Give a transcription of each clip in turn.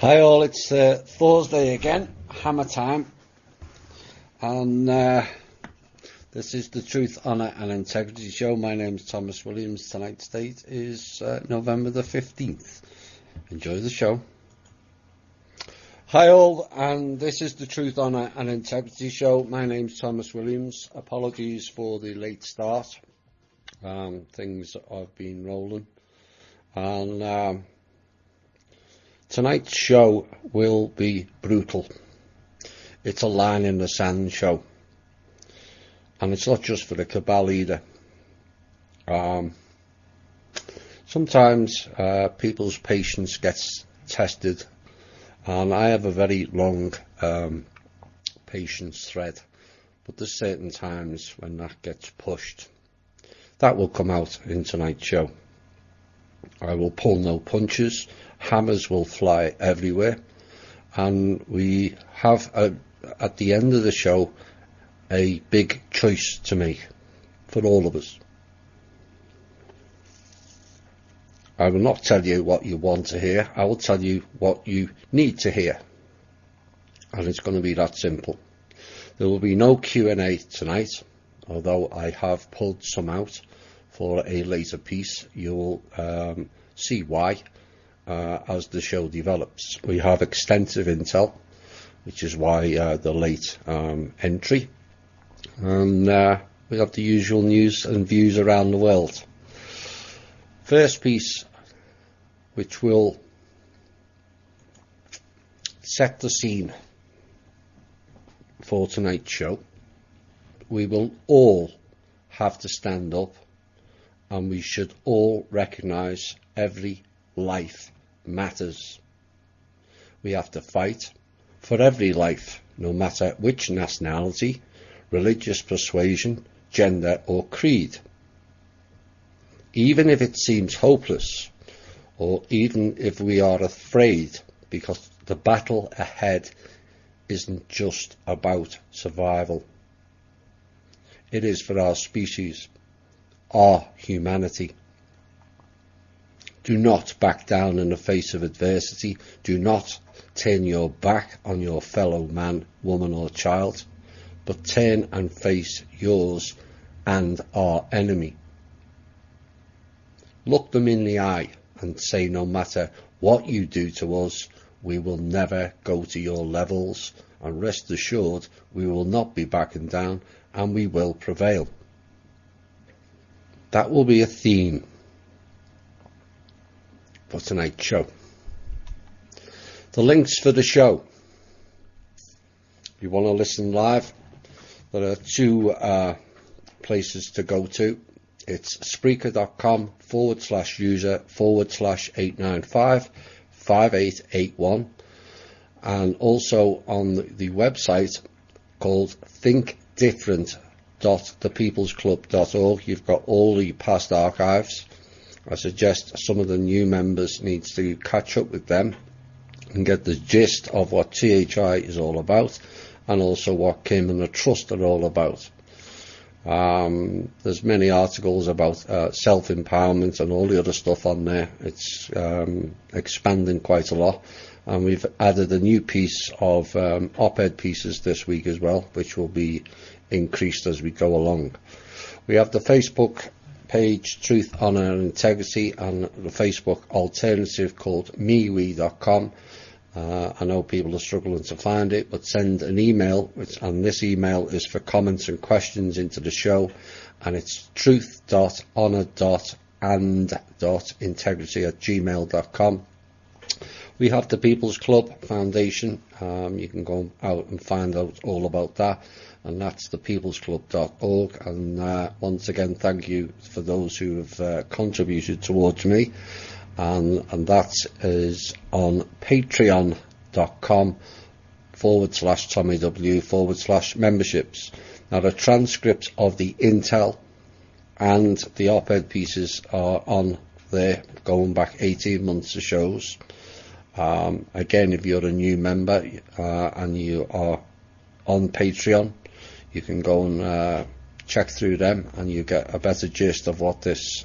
Hi all, it's Thursday again, hammer time, and this is the Truth, Honour and Integrity show. My name's Thomas Williams. Tonight's date is November the 15th. Enjoy the show. Hi all, and this is the Truth, Honour and Integrity show. My name's Thomas Williams. Apologies for the late start. Things have been rolling, and tonight's show will be brutal. It's a line in the sand show, and it's not just for the cabal either. Sometimes people's patience gets tested, and I have a very long patience thread, but there's certain times when that gets pushed. That will come out in tonight's show. I will pull no punches. Hammers will fly everywhere, and we have at the end of the show a big choice to make for all of us. I will not tell you what you want to hear. I will tell you what you need to hear, and it's going to be that simple. There will be no Q&A tonight, although I have pulled some out for a later piece. You will see why as the show develops. We have extensive intel, which is why the late entry, and we have the usual news and views around the world. First piece, which will set the scene for tonight's show. We will all have to stand up, and we should all recognise every life matters. We have to fight for every life, no matter which nationality, religious persuasion, gender or creed. Even if it seems hopeless, or even if we are afraid, because the battle ahead isn't just about survival. It is for our species, our humanity. Do not back down in the face of adversity. Do not turn your back on your fellow man, woman or child, but turn and face yours and our enemy. Look them in the eye and say, no matter what you do to us, we will never go to your levels, and rest assured we will not be backing down, and we will prevail. That will be a theme for tonight's show. The links for the show, if you want to listen live, there are two places to go to. It's Spreaker.com/user/895-5881, and also on the website called thinkdifferent.thepeoplesclub.org. You've got all the past archives. I suggest some of the new members needs to catch up with them and get the gist of what THI is all about, and also what Kim and the Trust are all about. There's many articles about self-empowerment and all the other stuff on there. It's expanding quite a lot, and we've added a new piece of op-ed pieces this week as well, which will be increased as we go along. We have the Facebook page Truth, Honour and Integrity, and the Facebook alternative called MeWe.com. I know people are struggling to find it, but send an email, and this email is for comments and questions into the show, and it's truth.honour.and.integrity@gmail.com. We have the People's Club Foundation. You can go out and find out all about that, and that's thepeoplesclub.org. And once again, thank you for those who have contributed towards me, and that is on patreon.com/TommyW/memberships. Now, the transcripts of the intel and the op-ed pieces are on there, going back 18 months of shows. Again, if you're a new member and you are on Patreon, you can go and check through them, and you get a better gist of what this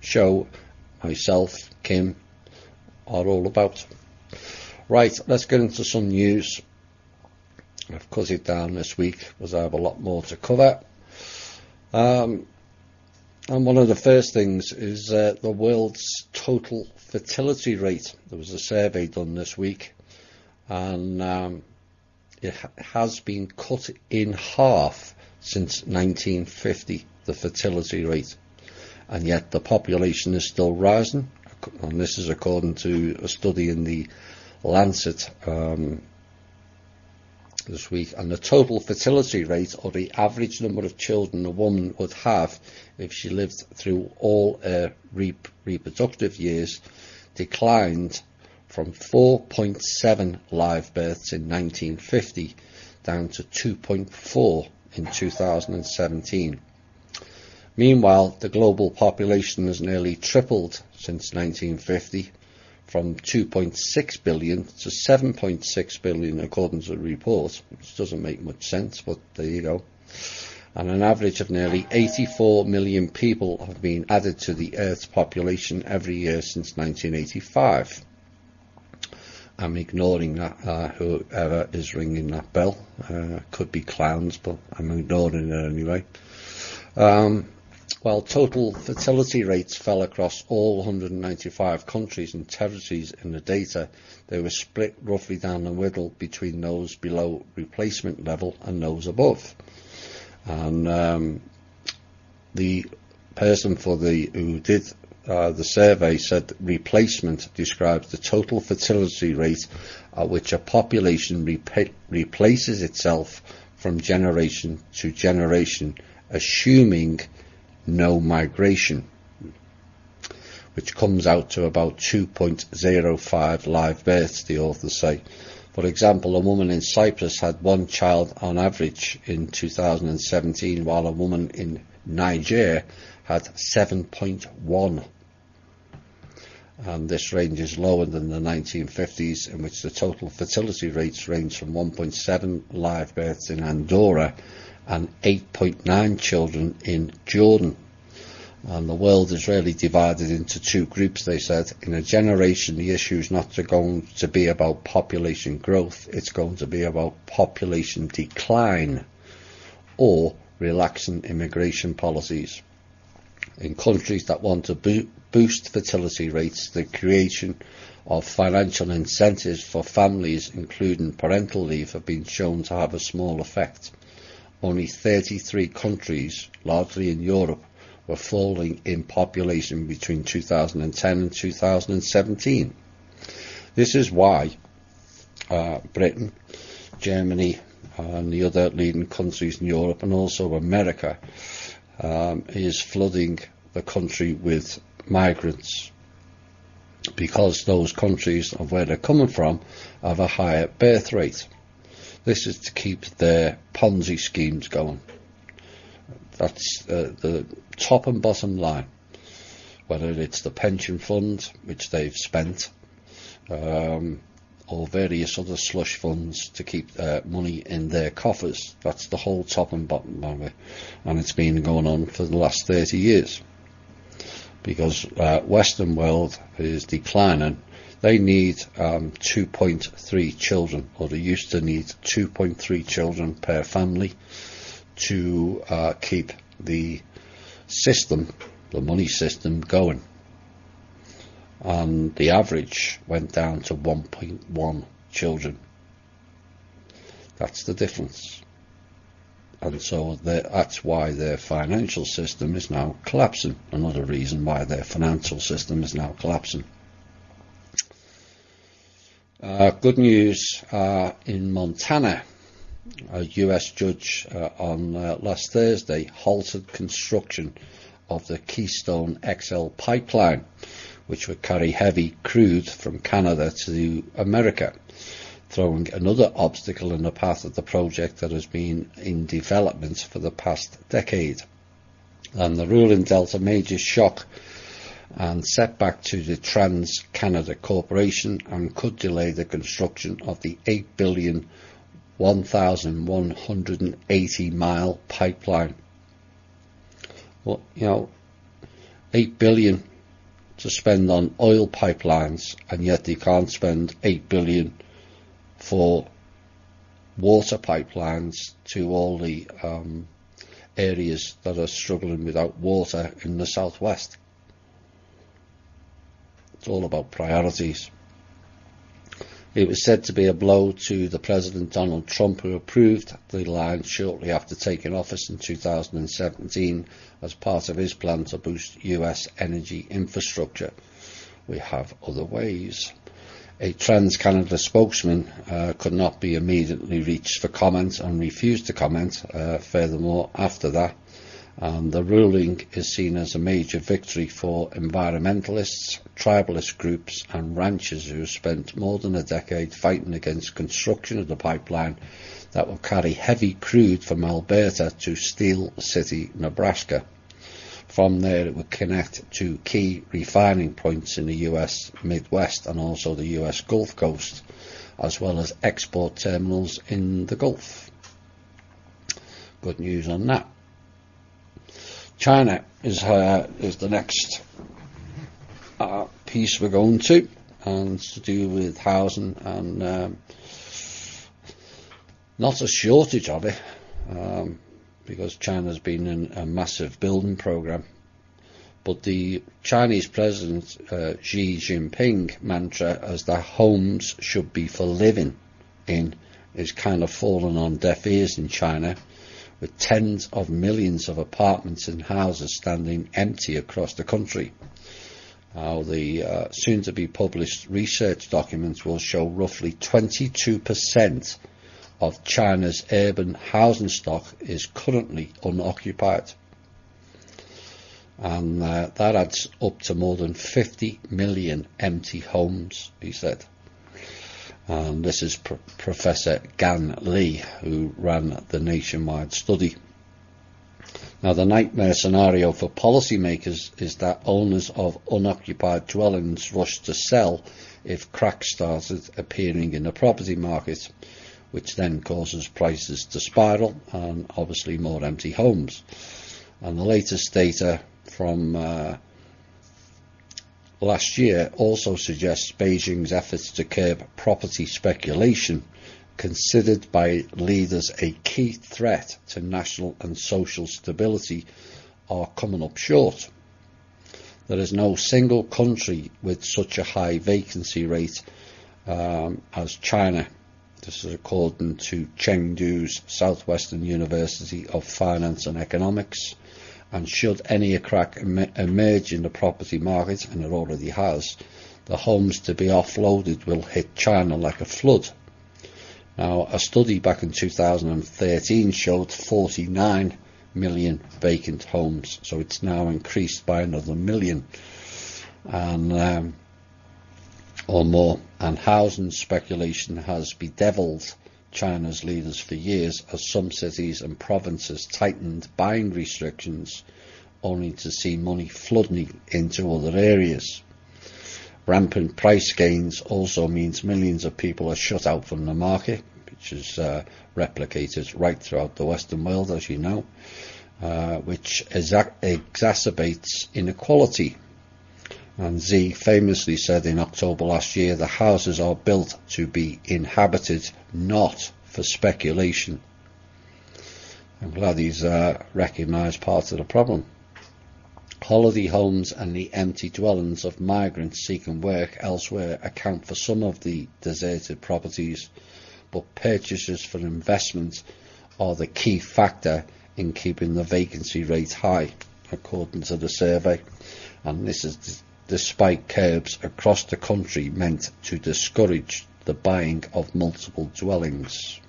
show, myself, Kim, are all about. Right, let's get into some news. I've cut it down this week because I have a lot more to cover. And one of the first things is the world's total fertility rate. There was a survey done this week, and it has been cut in half since 1950, the fertility rate, and yet the population is still rising, and this is according to a study in the Lancet this week. And the total fertility rate, or the average number of children a woman would have if she lived through all her reproductive years, declined from 4.7 live births in 1950 down to 2.4 in 2017. Meanwhile, the global population has nearly tripled since 1950, from 2.6 billion to 7.6 billion, according to the report, which doesn't make much sense, but there you go. And an average of nearly 84 million people have been added to the Earth's population every year since 1985. I'm ignoring that, whoever is ringing that bell. Could be clowns, but I'm ignoring it anyway. While total fertility rates fell across all 195 countries and territories in the data, they were split roughly down the middle between those below replacement level and those above. And the person who did the survey said replacement describes the total fertility rate at which a population replaces itself from generation to generation, assuming no migration, which comes out to about 2.05 live births, the authors say. For example, a woman in Cyprus had one child on average in 2017, while a woman in Niger had 7.1. And this range is lower than the 1950s, in which the total fertility rates ranged from 1.7 live births in Andorra and 8.9 children in Jordan. And the world is really divided into two groups, they said. In a generation, the issue is not going to be about population growth, it's going to be about population decline or relaxing immigration policies. In countries that want to boost fertility rates, the creation of financial incentives for families, including parental leave, have been shown to have a small effect. Only 33 countries, largely in Europe, were falling in population between 2010 and 2017. This is why Britain, Germany, and the other leading countries in Europe, and also America, is flooding the country with migrants, because those countries of where they're coming from have a higher birth rate. This is to keep their Ponzi schemes going. That's the top and bottom line. Whether it's the pension fund, which they've spent, or various other slush funds to keep money in their coffers. That's the whole top and bottom of it. And it's been going on for the last 30 years. Because Western world is declining. They need 2.3 children, or they used to need 2.3 children per family to keep the system, the money system, going. And the average went down to 1.1 children. That's the difference. And so that's why their financial system is now collapsing. Another reason why their financial system is now collapsing. Good news in Montana. A US judge on last Thursday halted construction of the Keystone XL pipeline, which would carry heavy crude from Canada to America, throwing another obstacle in the path of the project that has been in development for the past decade. And the ruling dealt a major shock and setback to the Trans-Canada Corporation and could delay the construction of the $8 billion 1,180-mile pipeline. Well, $8 billion to spend on oil pipelines, and yet they can't spend $8 billion for water pipelines to all the areas that are struggling without water in the southwest. It's all about priorities. It was said to be a blow to the President Donald Trump, who approved the line shortly after taking office in 2017 as part of his plan to boost US energy infrastructure. We have other ways. A Trans-Canada spokesman could not be immediately reached for comment and refused to comment furthermore after that. The ruling is seen as a major victory for environmentalists, tribalist groups and ranchers who have spent more than a decade fighting against construction of the pipeline that will carry heavy crude from Alberta to Steel City, Nebraska. From there it would connect to key refining points in the US Midwest and also the US Gulf Coast, as well as export terminals in the Gulf. Good news on that. China is the next piece we're going to, and it's to do with housing, and not a shortage of it, because China's been in a massive building program. But the Chinese President Xi Jinping mantra as the homes should be for living in is kind of fallen on deaf ears in China, with tens of millions of apartments and houses standing empty across the country. Now, the soon-to-be published research documents will show roughly 22% of China's urban housing stock is currently unoccupied. And that adds up to more than 50 million empty homes, he said. And this is Professor Gan Li, who ran the nationwide study. Now, the nightmare scenario for policymakers is that owners of unoccupied dwellings rush to sell if cracks started appearing in the property market, which then causes prices to spiral and obviously more empty homes. And the latest data from last year also suggests Beijing's efforts to curb property speculation, considered by leaders a key threat to national and social stability, are coming up short. There is no single country with such a high vacancy rate as China. This is according to Chengdu's Southwestern University of Finance and Economics. And should any crack emerge in the property market, and it already has, the homes to be offloaded will hit China like a flood. Now, a study back in 2013 showed 49 million vacant homes, so it's now increased by another million and or more. And housing speculation has bedeviled China's leaders for years, as some cities and provinces tightened buying restrictions, only to see money flooding into other areas. Rampant price gains also means millions of people are shut out from the market, which is replicated right throughout the Western world, as you know, which exacerbates inequality. And Xi famously said in October last year, the houses are built to be inhabited, not for speculation. I'm glad he's recognised part of the problem. Holiday homes and the empty dwellings of migrants seeking work elsewhere account for some of the deserted properties, but purchases for investment are the key factor in keeping the vacancy rate high, according to the survey. And this is despite curbs across the country meant to discourage the buying of multiple dwellings.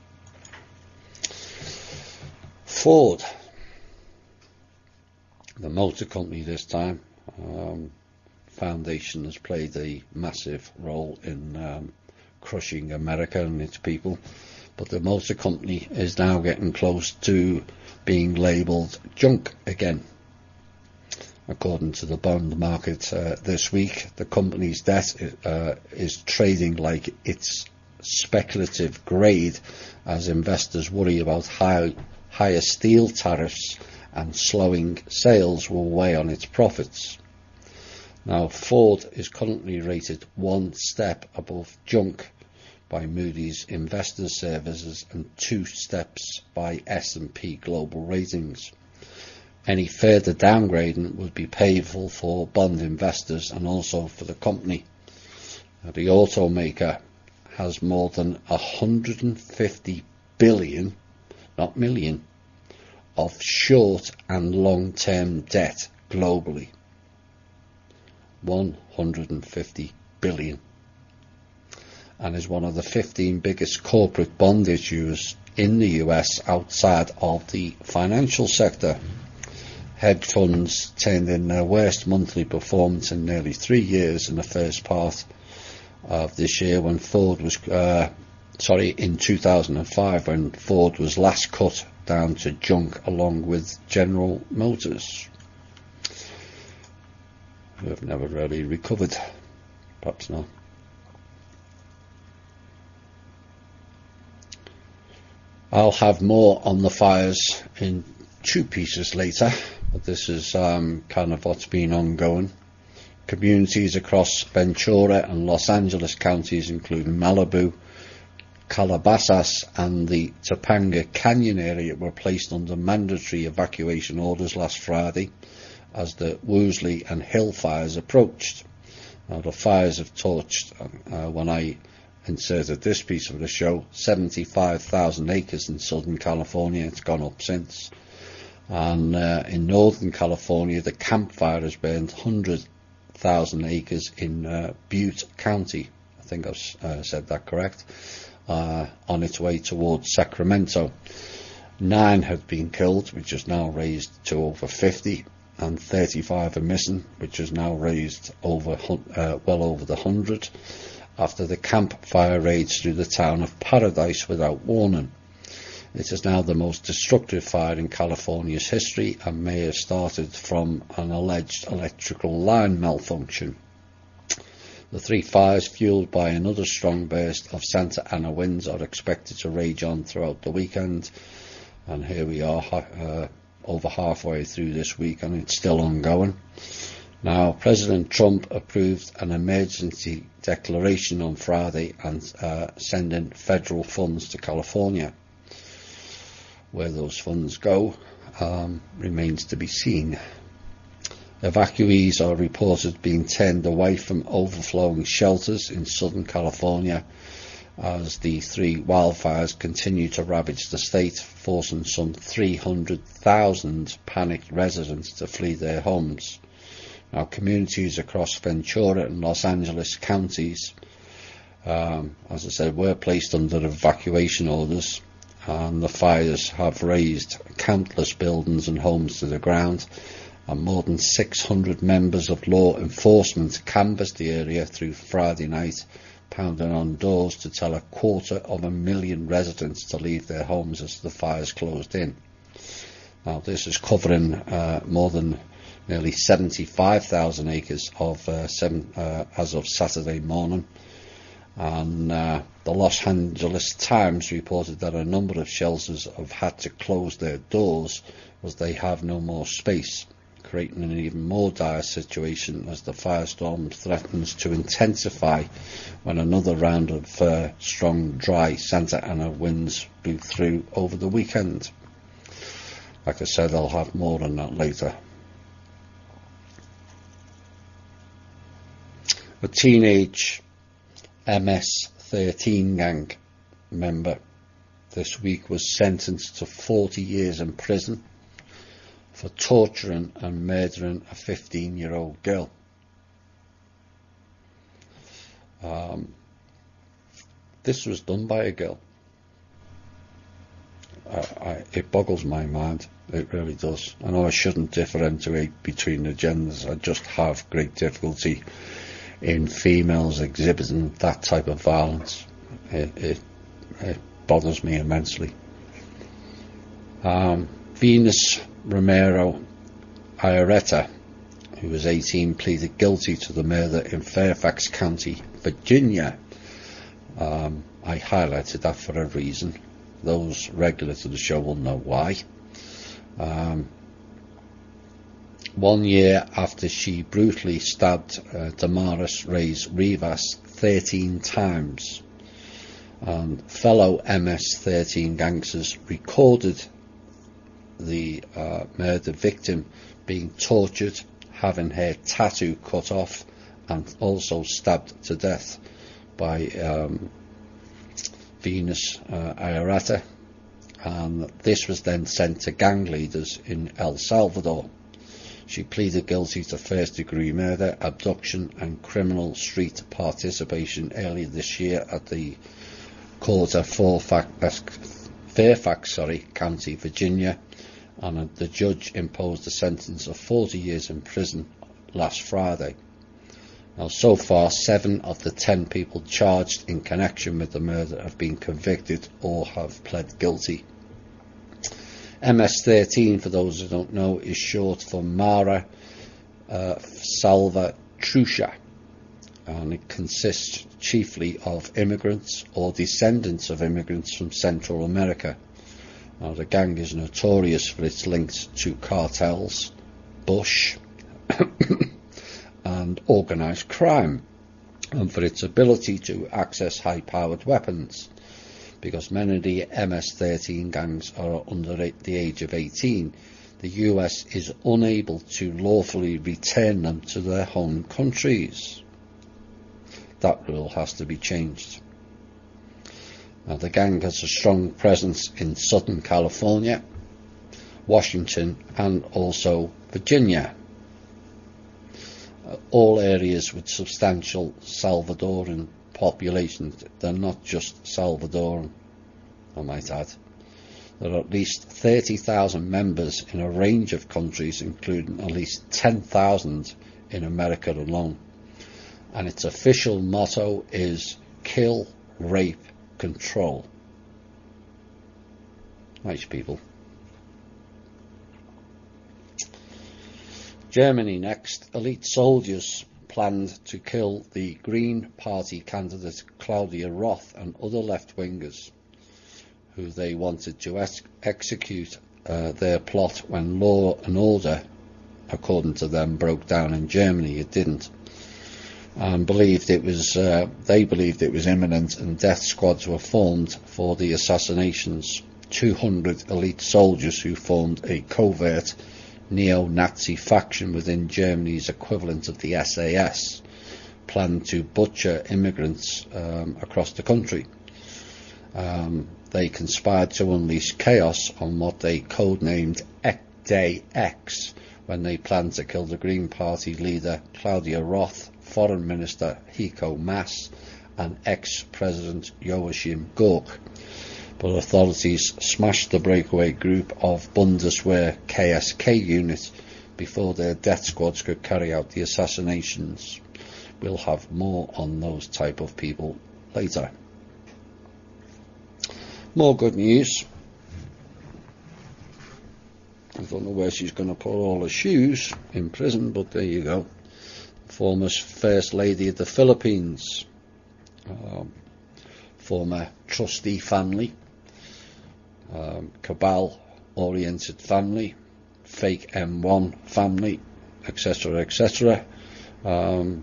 Ford, the motor company this time, Foundation has played a massive role in crushing America and its people, but the motor company is now getting close to being labelled junk again. According to the bond market this week, the company's debt is trading like it's speculative grade, as investors worry about higher steel tariffs and slowing sales will weigh on its profits. Now, Ford is currently rated one step above junk by Moody's Investors Services and 2 steps by S&P Global Ratings. Any further downgrading would be painful for bond investors and also for the company. The automaker has more than 150 billion, not million, of short and long-term debt globally. 150 billion. And is one of the 15 biggest corporate bond issuers in the US outside of the financial sector. Hedge funds turned in their worst monthly performance in nearly 3 years in the first part of this year when in 2005 when Ford was last cut down to junk along with General Motors, who have never really recovered. Perhaps not. I'll have more on the fires in 2 pieces later, but this is kind of what's been ongoing. Communities across Ventura and Los Angeles counties, including Malibu, Calabasas and the Topanga Canyon area, were placed under mandatory evacuation orders last Friday as the Woolsey and Hill fires approached. Now, the fires have torched, when I inserted this piece of the show, 75,000 acres in Southern California. It's gone up since. And in Northern California, the Camp Fire has burned 100,000 acres in Butte County. I think I've said that correct. On its way towards Sacramento. 9 have been killed, which is now raised to over 50, and 35 are missing, which is now raised over well over the 100, after the Camp Fire raids through the town of Paradise without warning. It is now the most destructive fire in California's history and may have started from an alleged electrical line malfunction. The 3 fires, fueled by another strong burst of Santa Ana winds, are expected to rage on throughout the weekend. And here we are, over halfway through this week, and it's still ongoing. Now, President Trump approved an emergency declaration on Friday and sending federal funds to California. Where those funds go remains to be seen. Evacuees are reported being turned away from overflowing shelters in Southern California as the 3 wildfires continue to ravage the state, forcing some 300,000 panicked residents to flee their homes. Now, communities across Ventura and Los Angeles counties, as I said, were placed under evacuation orders, and the fires have razed countless buildings and homes to the ground, and more than 600 members of law enforcement canvassed the area through Friday night, pounding on doors to tell 250,000 residents to leave their homes as the fires closed in. Now, this is covering more than nearly 75,000 acres of as of Saturday morning. And the Los Angeles Times reported that a number of shelters have had to close their doors as they have no more space, creating an even more dire situation as the firestorm threatens to intensify when another round of strong, dry Santa Ana winds blew through over the weekend. Like I said, I'll have more on that later. A teenage MS-13 gang member this week was sentenced to 40 years in prison for torturing and murdering a 15-year-old girl. This was done by a girl. It boggles my mind. It really does. I know I shouldn't differentiate between the genders. I just have great difficulty in females exhibiting that type of violence. It bothers me immensely. Venus Romero Ioreta, who was 18, pleaded guilty to the murder in Fairfax County, Virginia. I highlighted that for a reason. Those regular to the show will know why. 1 year after she brutally stabbed Damaris Reyes Rivas 13 times. and fellow MS-13 gangsters recorded the murder victim being tortured, having her tattoo cut off, and also stabbed to death by Venus Ayarata, and this was then sent to gang leaders in El Salvador. She pleaded guilty to first-degree murder, abduction and criminal street participation earlier this year at the court of Fairfax, County, Virginia, and the judge imposed a sentence of 40 years in prison last Friday. Now, so far, 7 of the 10 people charged in connection with the murder have been convicted or have pled guilty. MS-13, for those who don't know, is short for Mara Salvatrucha, and it consists chiefly of immigrants or descendants of immigrants from Central America. Now, the gang is notorious for its links to cartels, bush and organised crime, and for its ability to access high-powered weapons, because many of the MS-13 gangs are under the age of 18. The US is unable to lawfully return them to their home countries. That rule has to be changed. Now, the gang has a strong presence in Southern California, Washington and also Virginia, all areas with substantial Salvadoran populations. They're not just Salvadoran, I might add. There are at least 30,000 members in a range of countries, including at least 10,000 in America alone. And its official motto is kill, rape, control. Nice people. Germany next. Elite soldiers planned to kill the Green Party candidate Claudia Roth and other left-wingers who they wanted to execute their plot when law and order, according to them, broke down in Germany. It didn't. And they believed it was imminent, and death squads were formed for the assassinations. 200 elite soldiers who formed a covert neo-Nazi faction within Germany's equivalent of the SAS planned to butcher immigrants across the country. They conspired to unleash chaos on what they codenamed Day X when they planned to kill the Green Party leader Claudia Roth, Foreign Minister Heiko Maas and ex-President Joachim Gauck. But authorities smashed the breakaway group of Bundeswehr KSK unit before their death squads could carry out the assassinations. We'll have more on those type of people later. More good news. I don't know where she's going to put all her shoes in prison, but there you go. Former First Lady of the Philippines, former trustee family, cabal-oriented family, fake M1 family, etc., etc. The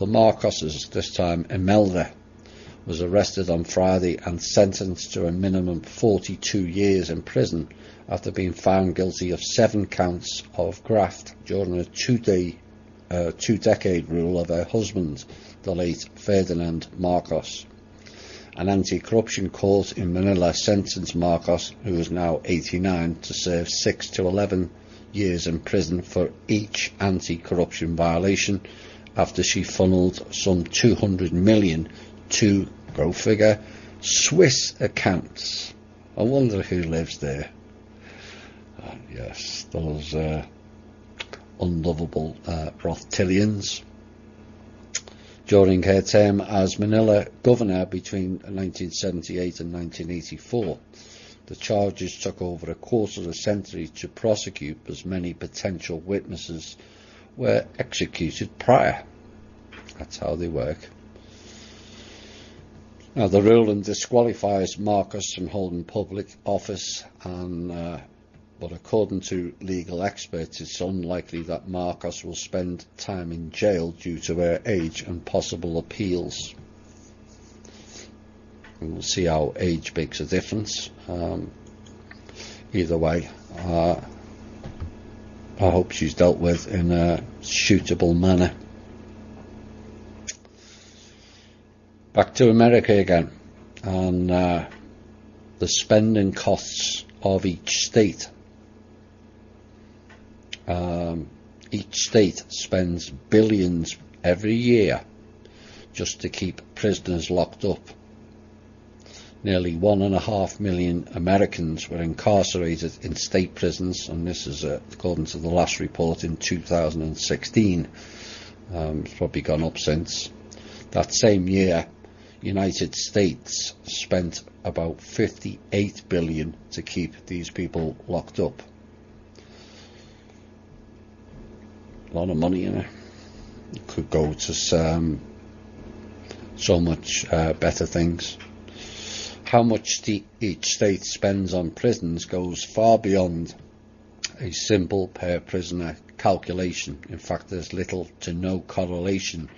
Marcoses, this time Imelda, was arrested on Friday and sentenced to a minimum 42 years in prison after being found guilty of 7 counts of graft during a two-decade rule of her husband, the late Ferdinand Marcos. An anti-corruption court in Manila sentenced Marcos, who is now 89, to serve 6 to 11 years in prison for each anti-corruption violation after she funneled some 200 million to, go figure, Swiss accounts. I wonder who lives there. Yes, those unlovable Rothschildians. During her term as Manila governor between 1978 and 1984, the charges took over a quarter of a century to prosecute, as many potential witnesses were executed prior. That's how they work. Now, the ruling disqualifies Marcos from holding public office, but according to legal experts, it's unlikely that Marcos will spend time in jail due to her age and possible appeals. And we'll see how age makes a difference. Either way, I hope she's dealt with in a suitable manner. Back to America again, and the spending costs of each state. Each state spends billions every year just to keep prisoners locked up. Nearly 1.5 million Americans were incarcerated in state prisons, and this is according to the last report in 2016. It's probably gone up since. That same year, United States spent about $58 billion to keep these people locked up. A lot of money in it. It could go to so much better things. How much each state spends on prisons goes far beyond a simple per prisoner calculation. In fact, there's little to no correlation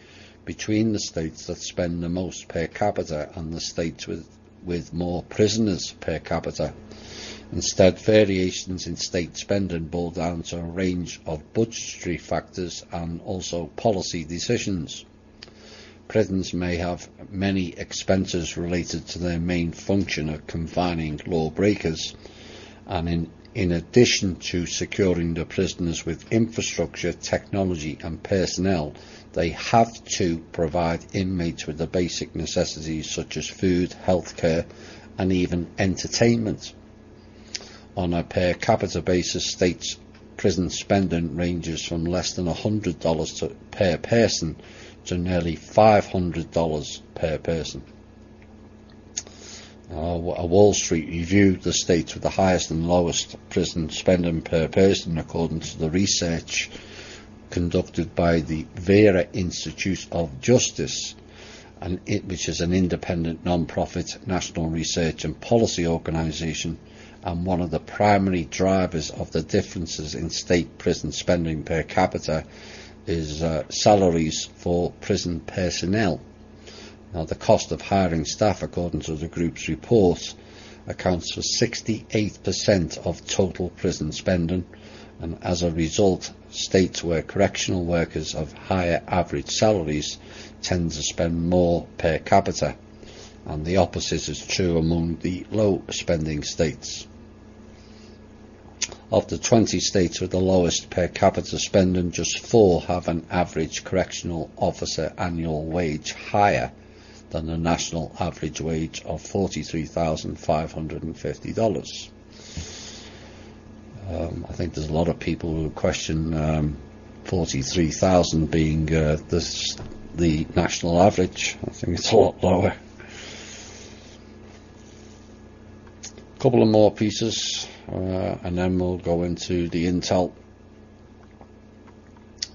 between the states that spend the most per capita and the states with more prisoners per capita. Instead, variations in state spending boil down to a range of budgetary factors and also policy decisions. Prisons may have many expenses related to their main function of confining lawbreakers, and in addition to securing the prisoners with infrastructure, technology and personnel, they have to provide inmates with the basic necessities such as food, healthcare and even entertainment. On a per capita basis, states' prison spending ranges from less than $100 per person to nearly $500 per person. A Wall Street review, the states with the highest and lowest prison spending per person, according to the research conducted by the Vera Institute of Justice, which is an independent non-profit national research and policy organisation, and one of the primary drivers of the differences in state prison spending per capita is salaries for prison personnel. Now, the cost of hiring staff, according to the group's report, accounts for 68% of total prison spending, and as a result, states where correctional workers have higher average salaries tend to spend more per capita, and the opposite is true among the low spending states. Of the 20 states with the lowest per capita spending, just 4 have an average correctional officer annual wage higher than the national average wage of $43,550. I think there's a lot of people who question 43,000 being the national average. I think it's a lot lower. A couple of more pieces, and then we'll go into the intel.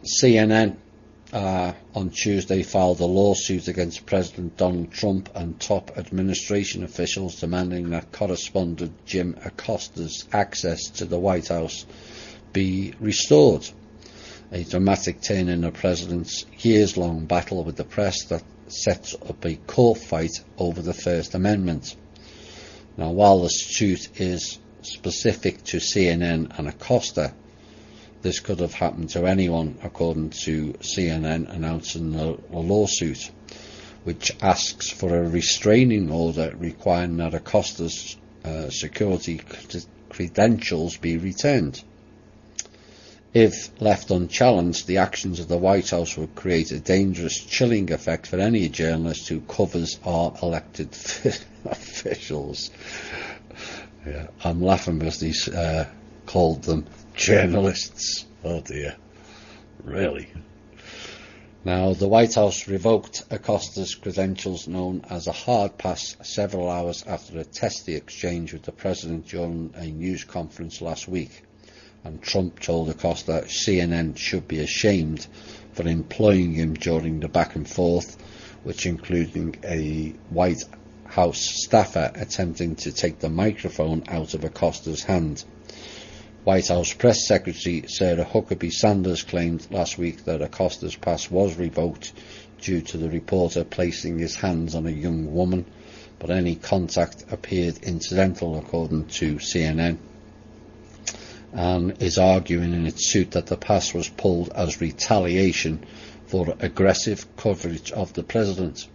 CNN on Tuesday filed a lawsuit against President Donald Trump and top administration officials, demanding that correspondent Jim Acosta's access to the White House be restored. A dramatic turn in the president's years-long battle with the press that sets up a court fight over the First Amendment. Now, while the suit is specific to CNN and Acosta, this could have happened to anyone, according to CNN announcing a lawsuit, which asks for a restraining order requiring that Acosta's security credentials be returned. If left unchallenged, the actions of the White House would create a dangerous chilling effect for any journalist who covers our elected officials. Yeah, I'm laughing because he's called them journalists. Oh dear, really. Now, the White House revoked Acosta's credentials, known as a hard pass, several hours after a testy exchange with the president during a news conference last week. And Trump told Acosta CNN should be ashamed for employing him during the back and forth, which including a White House staffer attempting to take the microphone out of Acosta's hand. White House Press Secretary Sarah Huckabee Sanders claimed last week that Acosta's pass was revoked due to the reporter placing his hands on a young woman, but any contact appeared incidental, according to CNN, and is arguing in its suit that the pass was pulled as retaliation for aggressive coverage of the president.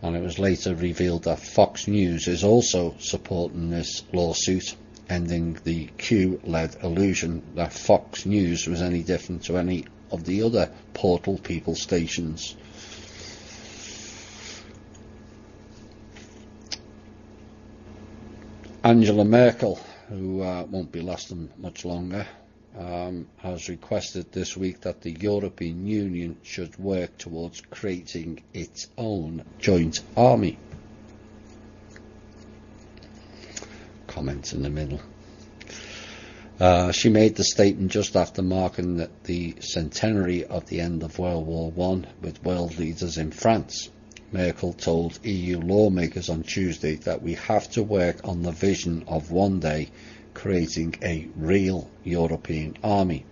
And it was later revealed that Fox News is also supporting this lawsuit, ending the Q-led illusion that Fox News was any different to any of the other Portal People stations. Angela Merkel, who won't be lasting much longer, has requested this week that the European Union should work towards creating its own joint army. Comment in the middle. She made the statement just after marking the centenary of the end of World War I with world leaders in France. Merkel told EU lawmakers on Tuesday that we have to work on the vision of one day creating a real European army.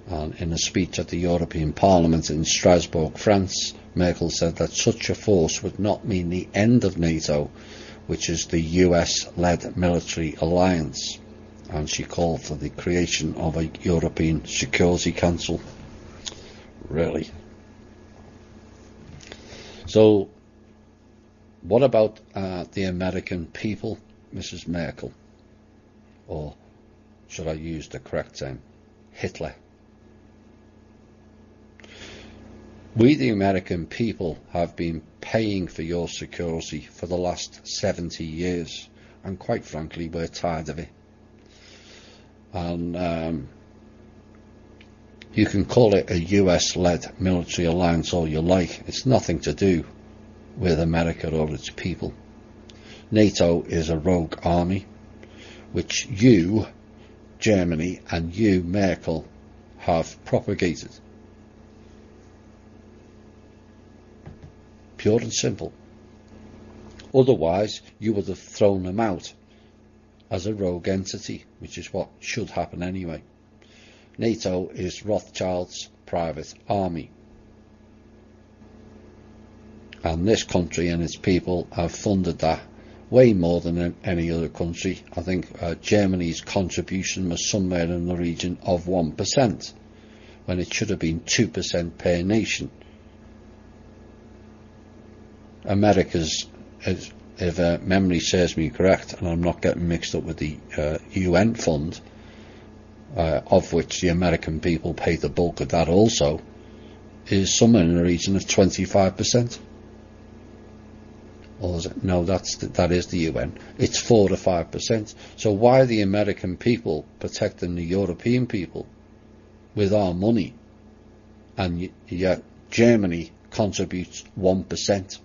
And in a speech at the European Parliament in Strasbourg, France, Merkel said that such a force would not mean the end of NATO, which is the US-led military alliance, and she called for the creation of a European Security Council. Really? So, what about the American people, Mrs. Merkel? Or should I use the correct term, Hitler? We, the American people, have been paying for your security for the last 70 years, and quite frankly, we're tired of it. And you can call it a US-led military alliance all you like. It's nothing to do with America or its people. NATO is a rogue army, which you, Germany, and you, Merkel, have propagated. Pure and simple. Otherwise, you would have thrown them out as a rogue entity, which is what should happen anyway. NATO is Rothschild's private army. And this country and its people have funded that way more than any other country. I think Germany's contribution was somewhere in the region of 1%, when it should have been 2% per nation. America's, if memory serves me correct, and I'm not getting mixed up with the UN fund, of which the American people pay the bulk of that also, is somewhere in the region of 25%. Or is it? No, that is the UN. It's 4 to 5%. So why are the American people protecting the European people with our money, and yet Germany contributes 1%?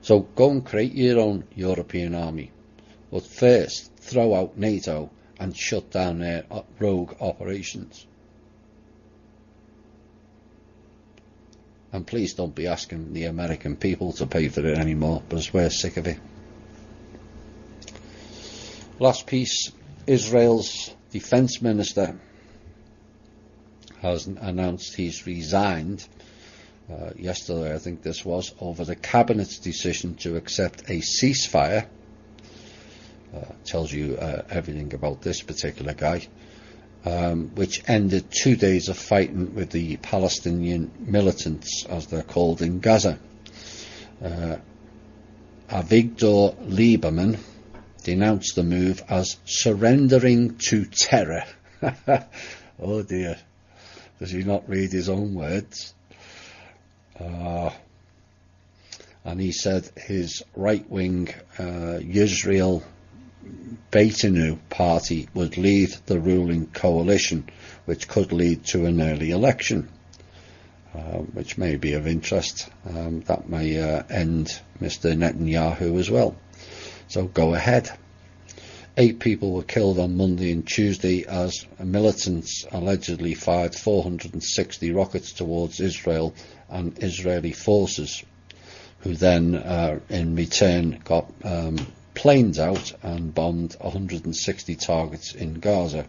So go and create your own European army, but first throw out NATO and shut down their rogue operations. And please don't be asking the American people to pay for it anymore, because we're sick of it. Last piece, Israel's defense minister has announced he's resigned yesterday, I think this was, over the cabinet's decision to accept a ceasefire. Tells you everything about this particular guy. Which ended 2 days of fighting with the Palestinian militants, as they're called, in Gaza. Avigdor Lieberman denounced the move as surrendering to terror. Oh dear, does he not read his own words? And he said his right-wing Yisrael Beitenu party would leave the ruling coalition, which could lead to an early election, which may be of interest. That may end Mr. Netanyahu as well. So go ahead. 8 people were killed on Monday and Tuesday as militants allegedly fired 460 rockets towards Israel and Israeli forces, who then in return got planes out and bombed 160 targets in Gaza.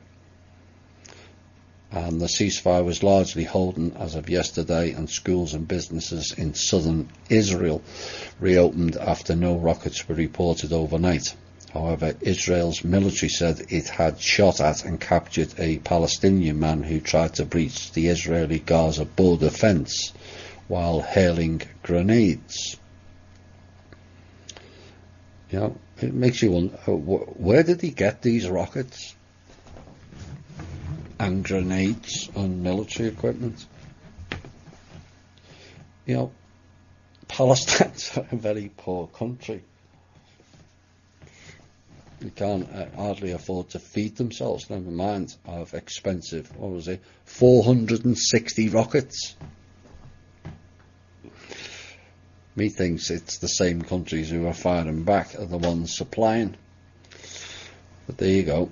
and the ceasefire was largely holding as of yesterday, and schools and businesses in southern Israel reopened after no rockets were reported overnight. However, Israel's military said it had shot at and captured a Palestinian man who tried to breach the Israeli-Gaza border fence while hurling grenades. You know, it makes you wonder, where did he get these rockets and grenades and military equipment? You know, Palestine's a very poor country. They can't hardly afford to feed themselves, never mind of expensive, 460 rockets. Methinks it's the same countries who are firing back are the ones supplying. But there you go.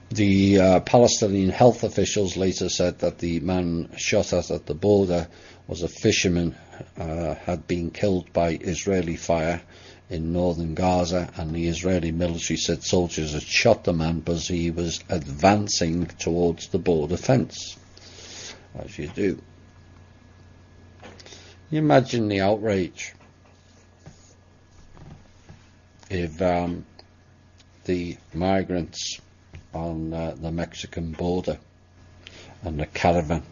The Palestinian health officials later said that the man shot at the border was a fisherman, had been killed by Israeli fire in northern Gaza, and the Israeli military said soldiers had shot the man because he was advancing towards the border fence, as you do. You imagine the outrage if the migrants on the Mexican border and the caravan,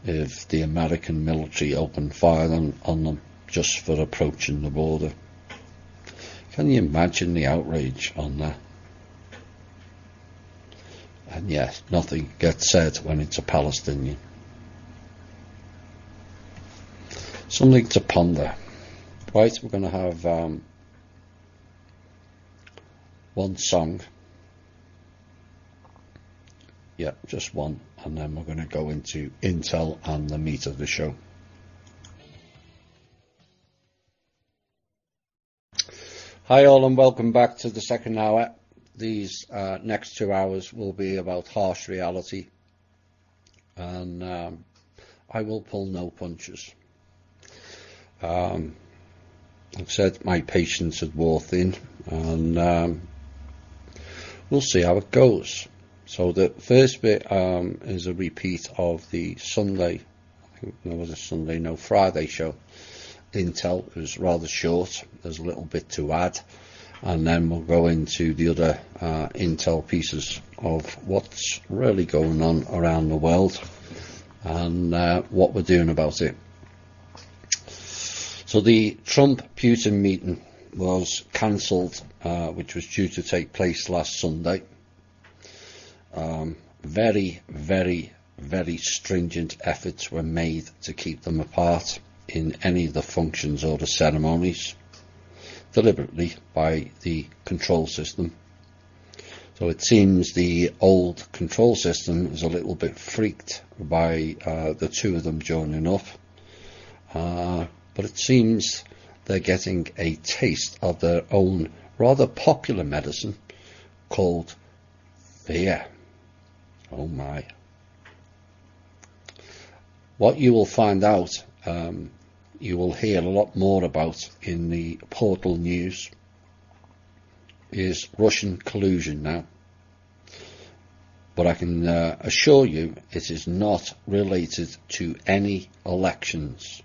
if the American military opened fire on them just for approaching the border. Can you imagine the outrage on that? And yet nothing gets said when it's a Palestinian. Something to ponder. Right, we're going to have one song. Yeah, just one, and then we're going to go into Intel and the meat of the show. Hi all, and welcome back to the second hour. These next 2 hours will be about harsh reality, and I will pull no punches. I've said my patience had wore thin, and we'll see how it goes. So the first bit is a repeat of the Sunday, I think there was a Sunday, no, Friday show. Intel. It was rather short, there's a little bit to add, and then we'll go into the other Intel pieces of what's really going on around the world and what we're doing about it. So the Trump-Putin meeting was cancelled, which was due to take place last Sunday. Very, very, very stringent efforts were made to keep them apart in any of the functions or the ceremonies, deliberately by the control system. So it seems the old control system is a little bit freaked by the two of them joining up, but it seems they're getting a taste of their own rather popular medicine called fear. Oh my. What you will find out, you will hear a lot more about in the Portal News, is Russian collusion now. But I can assure you it is not related to any elections,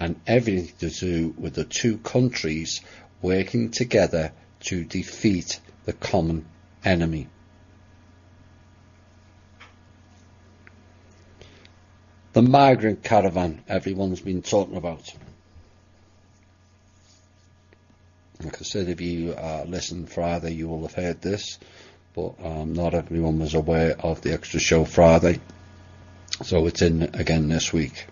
and everything to do with the two countries working together to defeat the common enemy. The migrant caravan everyone's been talking about. Like I said, if you listened Friday, you will have heard this, but not everyone was aware of the Extra Show Friday, so it's in again this week.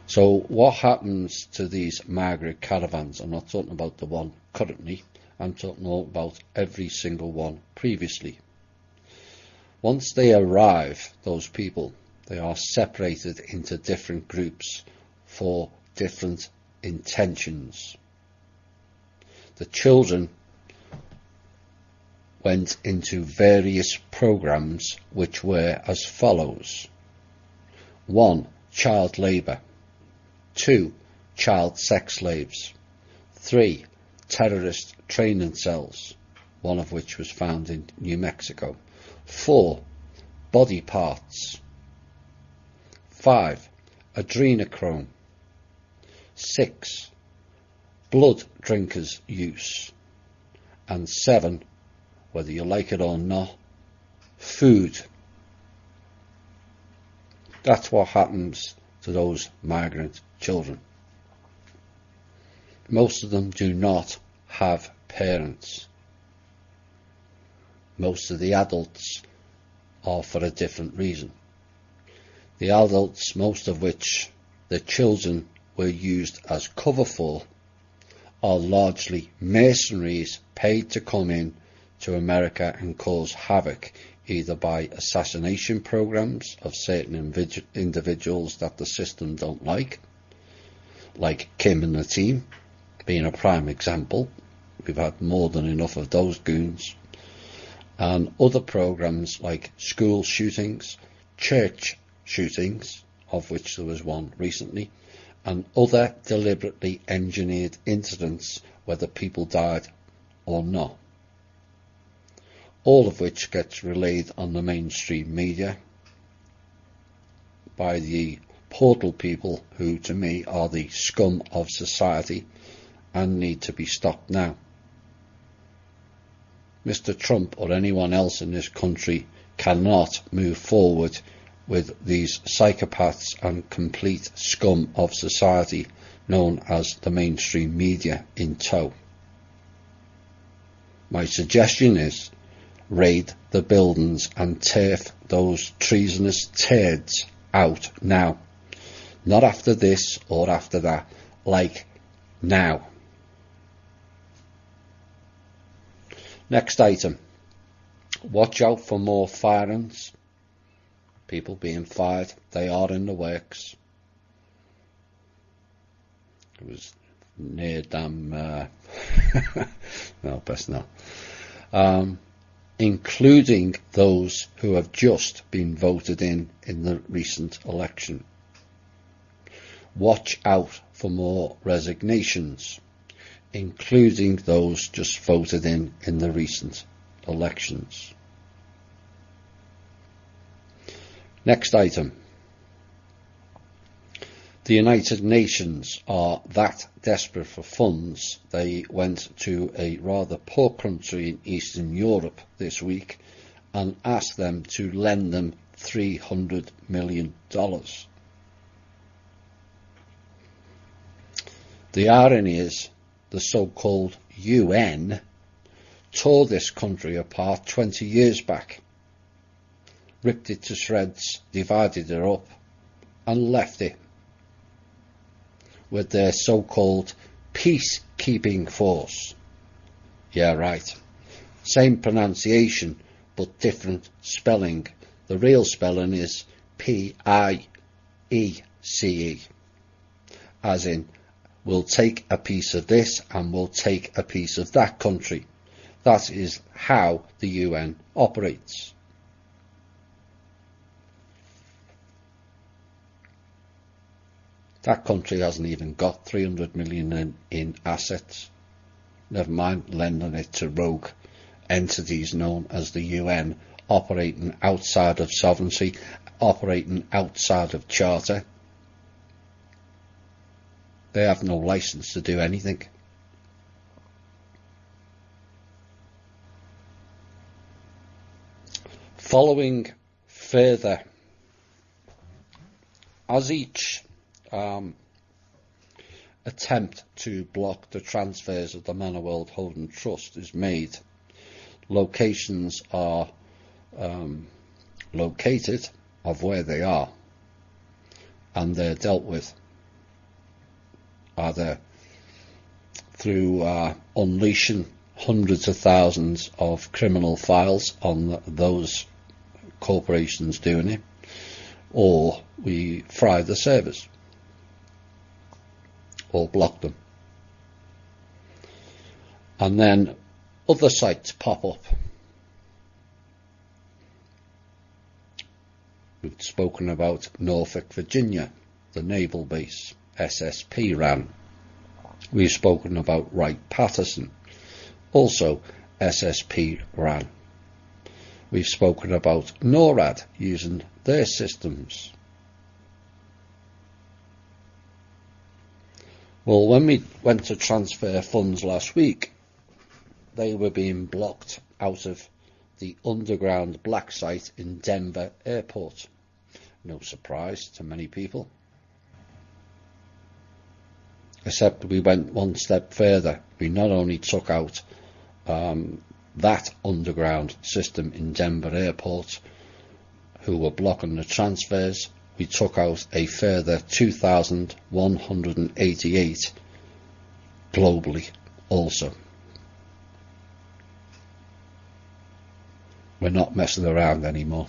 So what happens to these migrant caravans? I'm not talking about the one currently, I'm talking about every single one previously. Once they arrive, those people, they are separated into different groups for different intentions. The children went into various programs which were as follows. 1. Child labour. 2. Child sex slaves. 3. terrorist training cells, one of which was found in New Mexico. 4. Body parts. 5. Adrenochrome. 6. Blood drinkers' use. And 7, whether you like it or not, food. That's what happens to those migrant children. Most of them do not have parents. Most of the adults are for a different reason. The adults, most of which the children were used as cover for, are largely mercenaries paid to come in to America and cause havoc, either by assassination programs of certain individuals that the system don't like Kim and the team being a prime example. We've had more than enough of those goons. And other programs like school shootings, church shootings, of which there was one recently, and other deliberately engineered incidents, whether people died or not. All of which gets relayed on the mainstream media by the portal people who, to me, are the scum of society and need to be stopped now. Mr. Trump or anyone else in this country cannot move forward with these psychopaths and complete scum of society known as the mainstream media in tow. My suggestion is raid the buildings and turf those treasonous turds out now. Not after this or after that, like now. Next item. Watch out for more firings. People being fired. They are in the works. It was near damn... no, best not. Including those who have just been voted in the recent election. Watch out for more resignations, including those just voted in the recent elections. Next item. The United Nations are that desperate for funds, they went to a rather poor country in Eastern Europe this week and asked them to lend them $300 million. The irony is, the so-called UN tore this country apart 20 years back, ripped it to shreds, divided it up, and left it with their so-called peacekeeping force. Yeah, right. Same pronunciation, but different spelling. The real spelling is P-I-E-C-E, as in, we'll take a piece of this and we'll take a piece of that country. That is how the UN operates. That country hasn't even got 300 million in assets. Never mind lending it to rogue entities known as the UN, operating outside of sovereignty, operating outside of charter. They have no license to do anything. Following further, as each attempt to block the transfers of the Manor World Holding Trust is made, locations are located of where they are, and they're dealt with either through unleashing hundreds of thousands of criminal files on those corporations doing it, or we fry the servers or block them. And then other sites pop up. We've spoken about Norfolk, Virginia, the naval base SSP ran, We've spoken about Wright-Patterson, also SSP ran. We've spoken about NORAD using their systems. Well, when we went to transfer funds last week, they were being blocked out of the underground black site in Denver Airport. No surprise to many people. Except we went one step further. We not only took out that underground system in Denver Airport, who were blocking the transfers, we took out a further 2,188 globally also. We're not messing around anymore.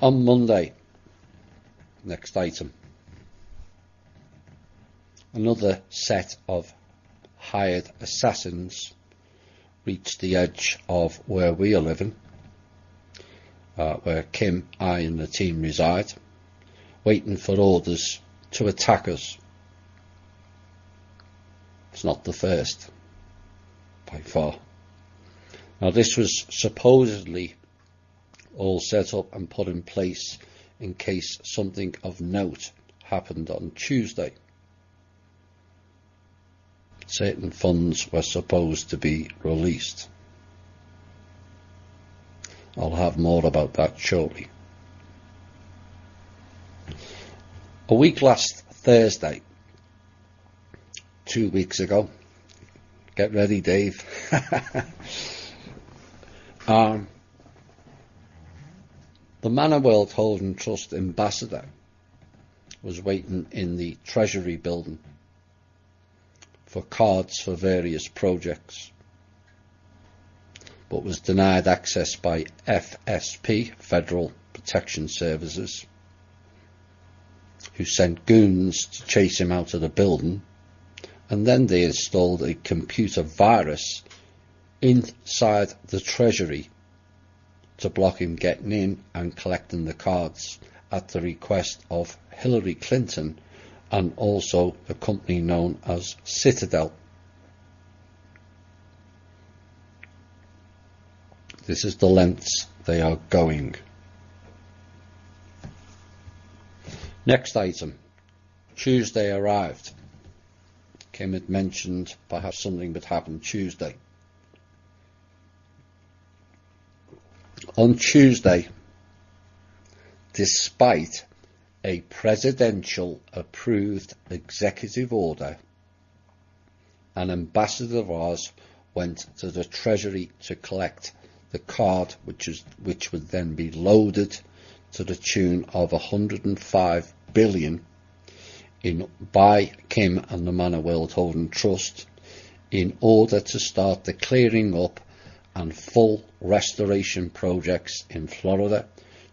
On Monday, next item, another set of hired assassins reached the edge of where we are living, where Kim, I and the team reside, waiting for orders to attack us. It's not the first, by far. Now, this was supposedly all set up and put in place in case something of note happened on Tuesday. Certain funds were supposed to be released. I'll have more about that shortly. A week last Thursday, 2 weeks ago, get ready, Dave. The Manor World Holding Trust ambassador was waiting in the Treasury building for cards for various projects, but was denied access by FSP, Federal Protection Services, who sent goons to chase him out of the building, and then they installed a computer virus inside the Treasury to block him getting in and collecting the cards at the request of Hillary Clinton and also a company known as Citadel. This is the lengths they are going. Next item. Tuesday arrived. Kim had mentioned perhaps something would happen Tuesday. On Tuesday, despite a presidential approved executive order, an ambassador of ours went to the Treasury to collect the card, which would then be loaded to the tune of 105 billion by Kim and the Manor World Holding Trust in order to start the clearing up and full restoration projects in Florida,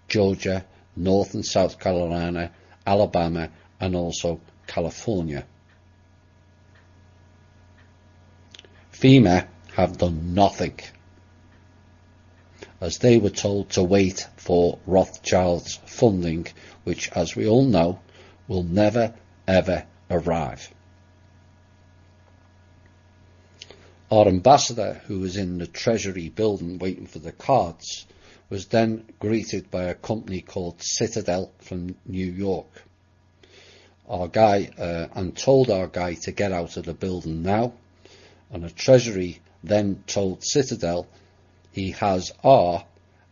Georgia, North and South Carolina, Alabama, and also California. FEMA have done nothing, as they were told to wait for Rothschild's funding, which, as we all know, will never ever arrive. Our ambassador, who was in the Treasury building waiting for the cards, was then greeted by a company called Citadel from New York. Our guy and told our guy to get out of the building now, and the Treasury then told Citadel he has our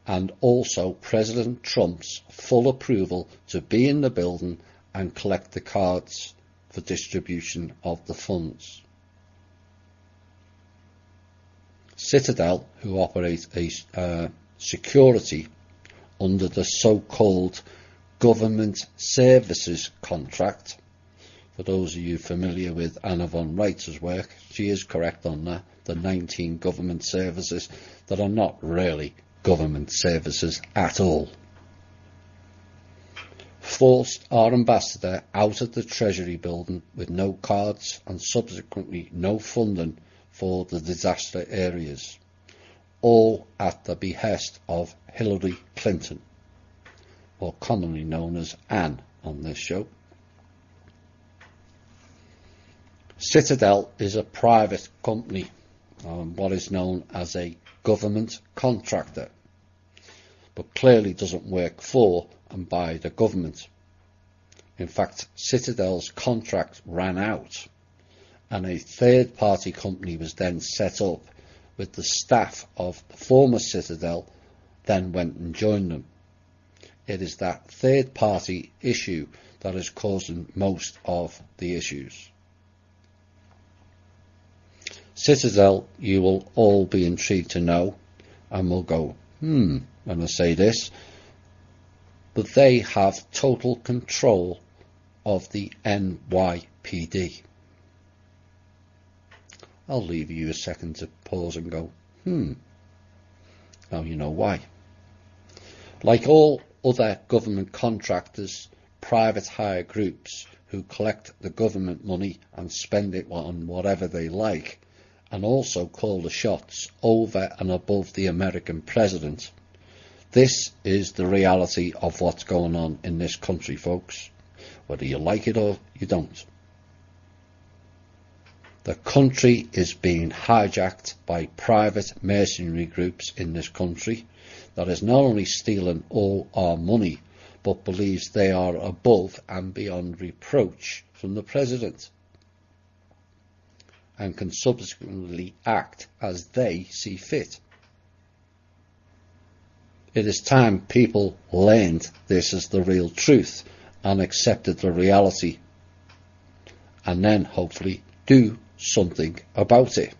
and also President Trump's full approval to be in the building and collect the cards for distribution of the funds. Citadel, who operate a security under the so-called government services contract. For those of you familiar with Anna von Reitz's work, she is correct on that. The 19 government services that are not really government services at all. Forced our ambassador out of the Treasury building with no cards and subsequently no funding for the disaster areas, all at the behest of Hillary Clinton, or commonly known as Anne on this show. Citadel is a private company, what is known as a government contractor, but clearly doesn't work for and by the government. In fact, Citadel's contract ran out and a third-party company was then set up with the staff of the former Citadel then went and joined them. It is that third-party issue that is causing most of the issues. Citadel, you will all be intrigued to know, and will go, when I say this, but they have total control of the NYPD. I'll leave you a second to pause and go, now you know why. Like all other government contractors, private hire groups who collect the government money and spend it on whatever they like, and also call the shots over and above the American president. This is the reality of what's going on in this country, folks, whether you like it or you don't. The country is being hijacked by private mercenary groups in this country that is not only stealing all our money, but believes they are above and beyond reproach from the president, and can subsequently act as they see fit. It is time people learned this as the real truth and accepted the reality, and then hopefully do something about it.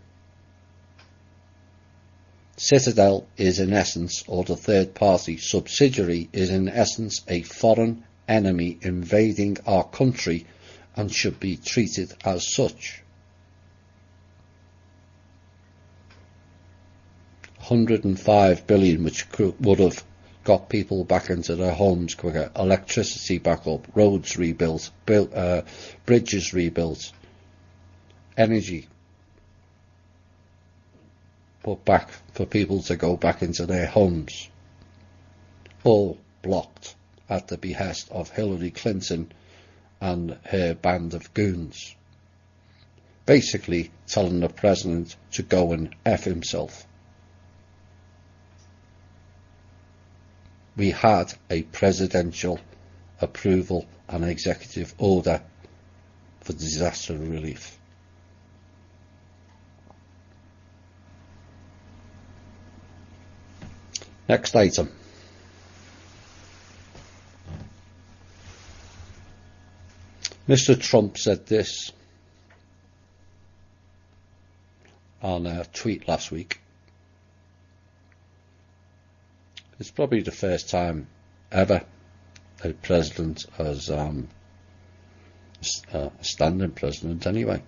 Citadel is in essence, or the third party subsidiary is in essence, a foreign enemy invading our country and should be treated as such. 105 billion, which would have got people back into their homes quicker, electricity back up, roads rebuilt, bridges rebuilt, energy put back for people to go back into their homes, all blocked at the behest of Hillary Clinton and her band of goons, basically telling the president to go and F himself. We had a presidential approval and executive order for disaster relief. Next item. Mr. Trump said this on a tweet last week. It's probably the first time ever a president has, a standing president anyway,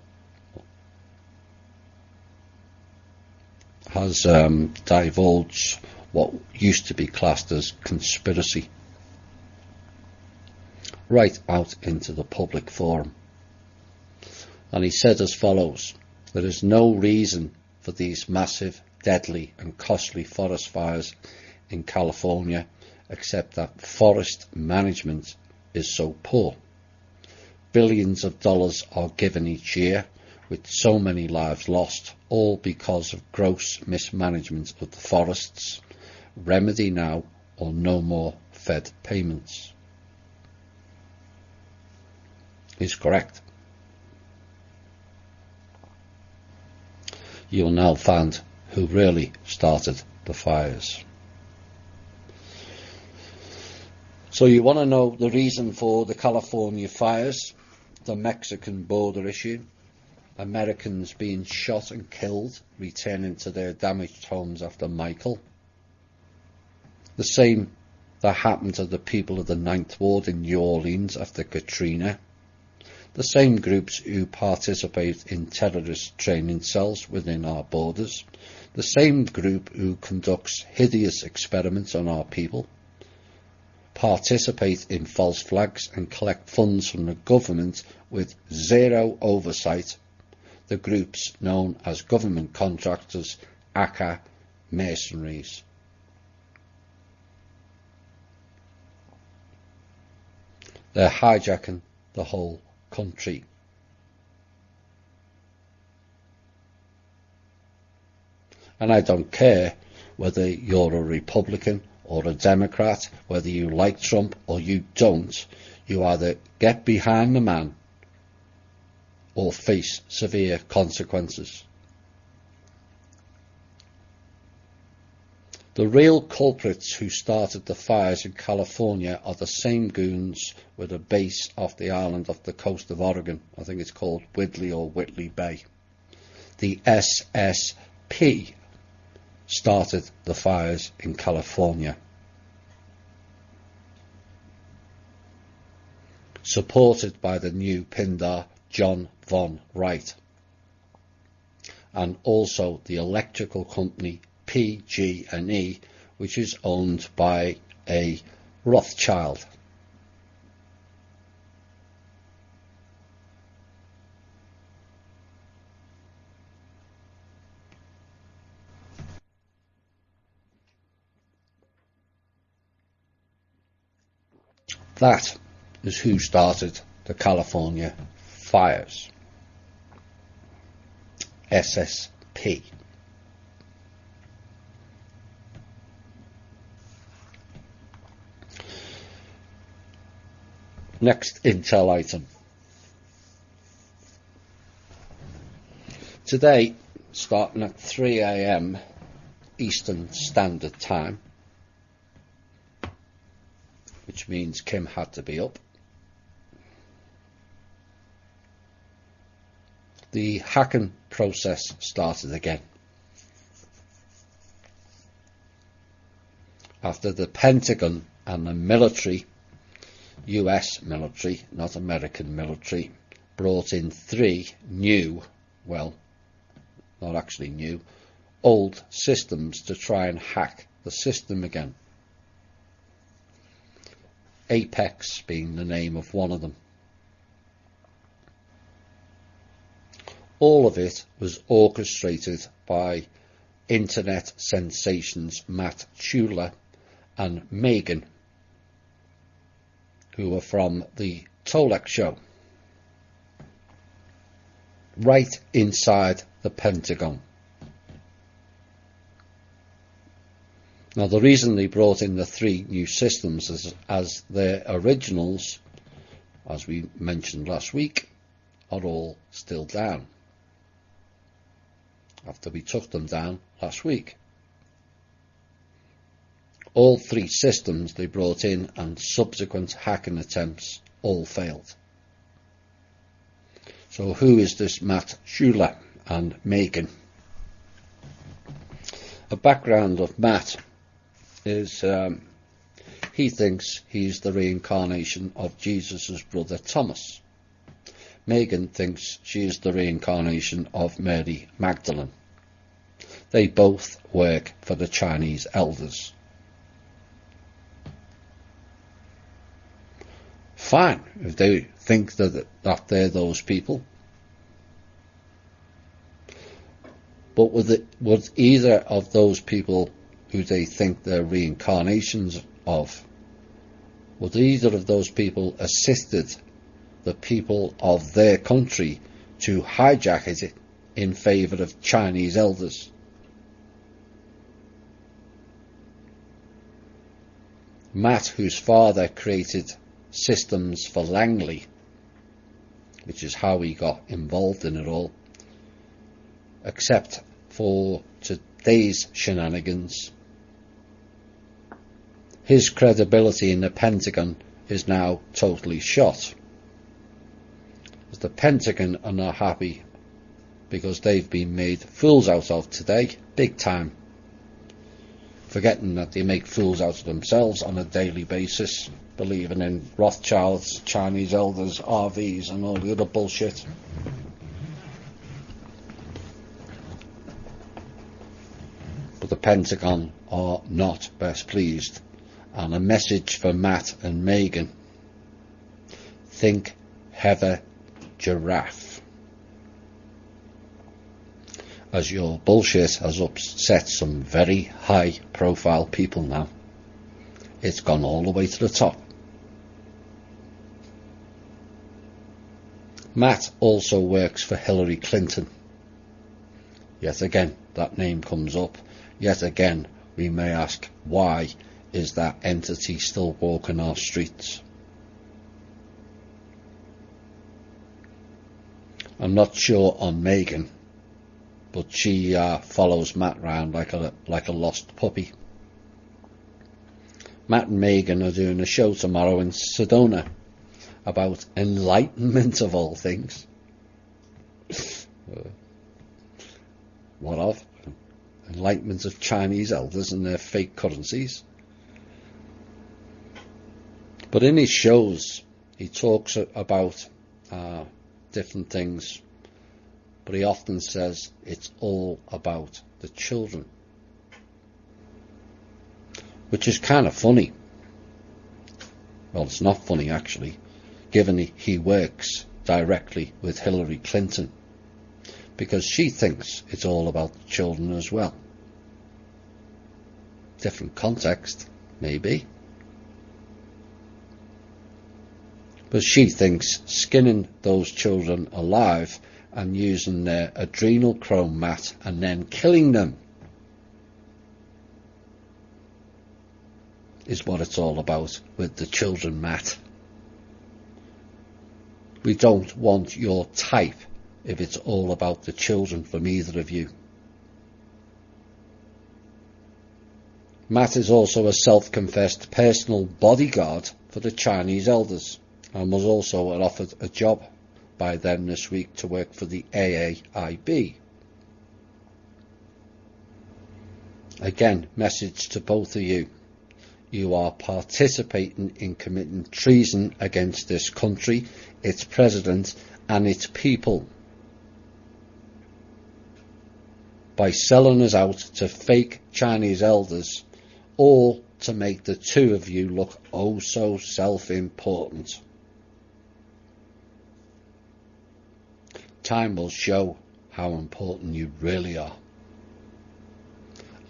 has divulged what used to be classed as conspiracy right out into the public forum. And he said as follows: there is no reason for these massive, deadly and costly forest fires in California except that forest management is so poor. Billions of dollars are given each year, with so many lives lost, all because of gross mismanagement of the forests. Remedy now or no more Fed payments. He's correct. You'll now find who really started the fires. So you want to know the reason for the California fires, the Mexican border issue, Americans being shot and killed, returning to their damaged homes after Michael, the same that happened to the people of the Ninth Ward in New Orleans after Katrina, the same groups who participate in terrorist training cells within our borders, the same group who conducts hideous experiments on our people, participate in false flags and collect funds from the government with zero oversight, the groups known as government contractors, aka mercenaries. They're hijacking the whole country. And I don't care whether you're a Republican or a Democrat, whether you like Trump or you don't. You either get behind the man or face severe consequences. The real culprits who started the fires in California are the same goons with a base off the island off the coast of Oregon. I think it's called Whidley or Whitley Bay. The SSP started the fires in California, supported by the new Pindar John Von Wright, and also the electrical company PG&E, which is owned by a Rothschild. That is who started the California fires. SSP. Next intel item. Today, starting at 3 a.m. Eastern Standard Time, which means Kim had to be up, the hacking process started again. After the Pentagon and the military, US military, not American military, brought in 3 new, well, not actually new, old systems to try and hack the system again. Apex being the name of one of them. All of it was orchestrated by internet sensations Matt Schuler and Megan, who were from the Tolek show, right inside the Pentagon. Now, the reason they brought in the 3 new systems is as their originals, as we mentioned last week, are all still down, after we took them down last week. All 3 systems they brought in and subsequent hacking attempts all failed. So who is this Matt Schuler and Megan? A background of Matt is he thinks he's the reincarnation of Jesus' brother Thomas. Megan thinks she is the reincarnation of Mary Magdalene. They both work for the Chinese elders. Fine, if they think that they're those people. But would either of those people who they think they're reincarnations of, would either of those people assisted the people of their country to hijack it in favour of Chinese elders? Matt, whose father created systems for Langley, which is how he got involved in it all, except for today's shenanigans, his credibility in the Pentagon is now totally shot. As the Pentagon are not happy because they've been made fools out of today, big time, forgetting that they make fools out of themselves on a daily basis, believing in Rothschilds, Chinese elders, RVs and all the other bullshit. But the Pentagon are not best pleased. And a message for Matt and Megan: think Heather Giraffe, as your bullshit has upset some very high profile people now. It's gone all the way to the top. Matt also works for Hillary Clinton. Yet again, that name comes up. Yet again, we may ask, why is that entity still walking our streets? I'm not sure on Meghan, but she follows Matt round like a lost puppy. Matt and Meghan are doing a show tomorrow in Sedona about enlightenment of all things. What of? Enlightenment of Chinese elders and their fake currencies. But in his shows, he talks about different things, but he often says it's all about the children, which is kind of funny. Well, it's not funny actually, given he works directly with Hillary Clinton, because she thinks it's all about the children as well. Different context, maybe. But she thinks skinning those children alive and using their adrenochrome mat and then killing them is what it's all about with the children mat. We don't want your type if it's all about the children from either of you. Matt is also a self-confessed personal bodyguard for the Chinese elders and was also offered a job by them this week to work for the AAIB. Again, message to both of you. You are participating in committing treason against this country, its president and its people, by selling us out to fake Chinese elders, all to make the two of you look oh so self-important. Time will show how important you really are,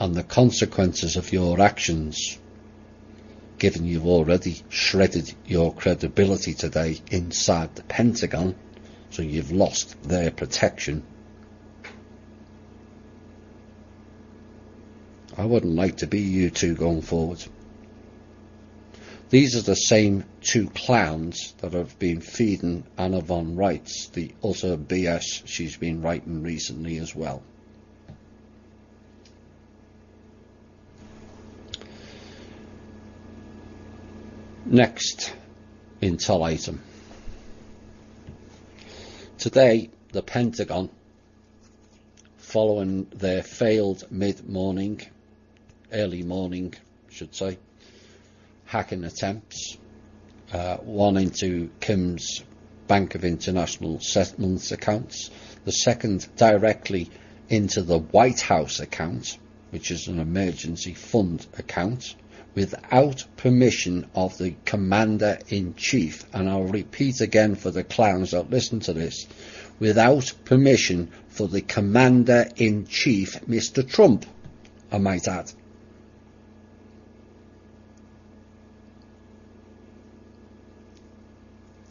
and the consequences of your actions, given you've already shredded your credibility today inside the Pentagon, so you've lost their protection. I wouldn't like to be you two going forward. These are the same two clowns that have been feeding Anna von Reitz the utter BS she's been writing recently as well. Next intel item. Today, the Pentagon, following their failed early morning, hacking attempts, one into Kim's Bank of International Settlements accounts, the second directly into the White House account, which is an emergency fund account, without permission of the Commander-in-Chief, and I'll repeat again for the clowns that listen to this, without permission for the Commander-in-Chief, Mr. Trump, I might add.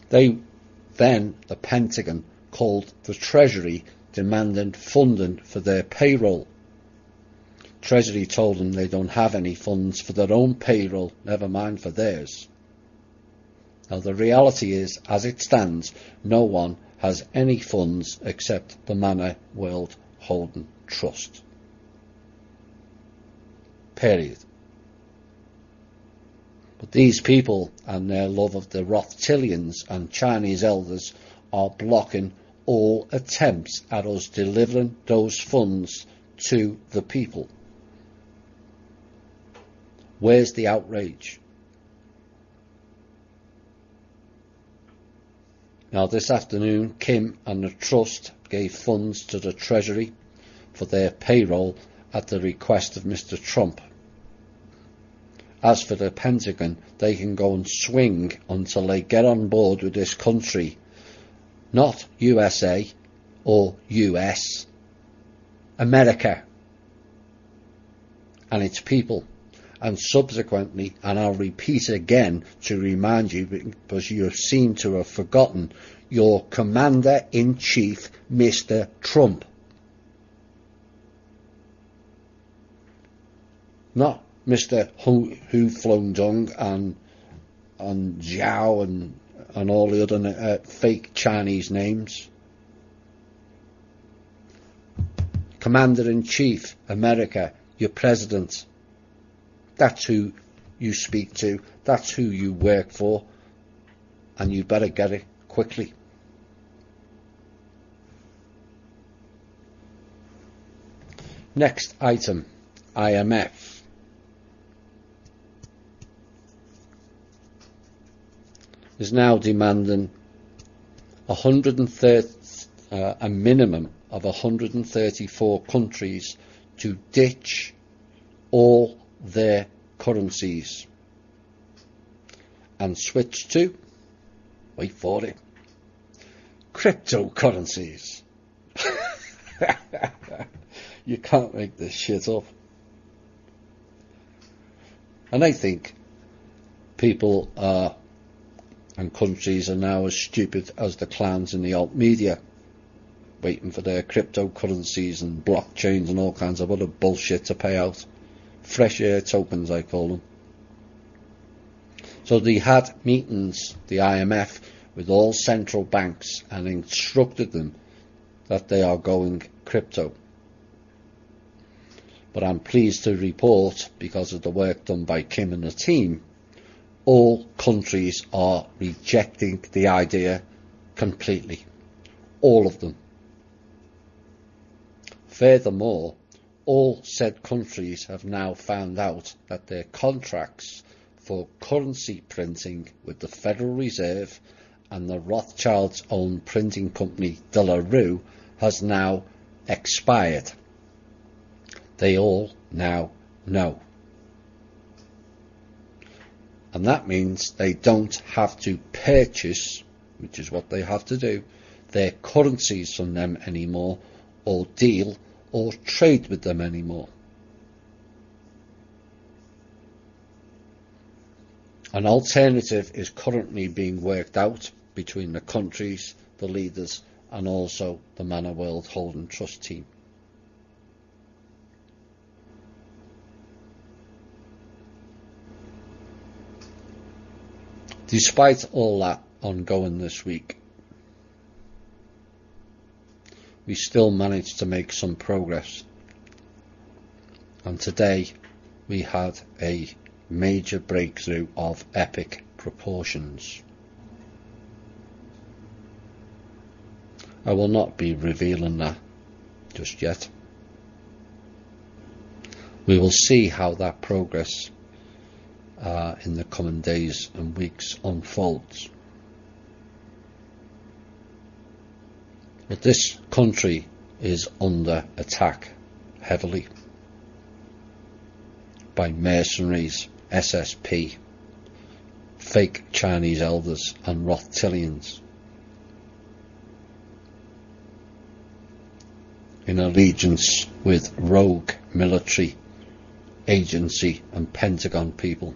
The Pentagon called the Treasury demanding funding for their payroll. Treasury told them they don't have any funds for their own payroll, never mind for theirs. Now the reality is, as it stands, no one has any funds except the Manor World Holding Trust. Period. But these people and their love of the Rothschildians and Chinese elders are blocking all attempts at us delivering those funds to the people. Where's the outrage? Now this afternoon, Kim and the Trust gave funds to the Treasury for their payroll at the request of Mr. Trump. As for the Pentagon, they can go and swing until they get on board with this country, not USA or US, America and its people. And subsequently, and I'll repeat again to remind you, because you seem to have forgotten, your Commander-in-Chief, Mr. Trump. not Mr. Hu Flongdong and Zhao and all the other fake Chinese names. Commander-in-Chief, America, your president. That's who you speak to, that's who you work for, and you better get it quickly. Next item, IMF. Is now demanding a minimum of 134 countries to ditch all their currencies and switch to, wait for it, cryptocurrencies. You can't make this shit up. And I think people and countries are now as stupid as the clowns in the alt media, waiting for their cryptocurrencies and blockchains and all kinds of other bullshit to pay out. Fresh air tokens, I call them. So they had meetings, the IMF, with all central banks and instructed them that they are going crypto. But I'm pleased to report, because of the work done by Kim and the team, all countries are rejecting the idea completely. All of them. Furthermore, all said countries have now found out that their contracts for currency printing with the Federal Reserve and the Rothschilds' own printing company, De La Rue, has now expired. They all now know. And that means they don't have to purchase, which is what they have to do, their currencies from them anymore, or deal or trade with them anymore. An alternative is currently being worked out between the countries, the leaders, and also the Manor World Holding Trust team. Despite all that ongoing this week, we still managed to make some progress. And today we had a major breakthrough of epic proportions. I will not be revealing that just yet. We will see how that progress in the coming days and weeks unfolds. But this country is under attack heavily by mercenaries, SSP, fake Chinese elders and Rothschildians in allegiance with rogue military agency and Pentagon people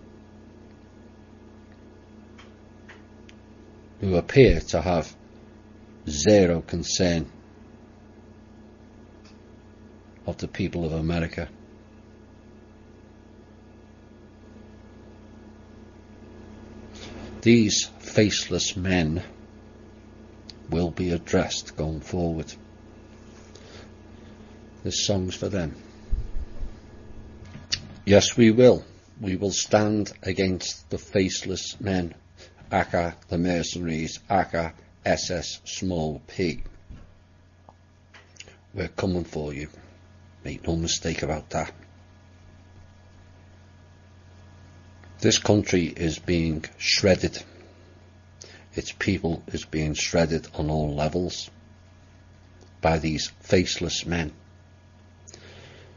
who appear to have zero concern of the people of America. These faceless men will be addressed going forward. This song's for them. Yes, we will. We will stand against the faceless men, aka the mercenaries, aka SS small p. We're coming for you. Make no mistake about that. This country is being shredded. Its people is being shredded on all levels by these faceless men.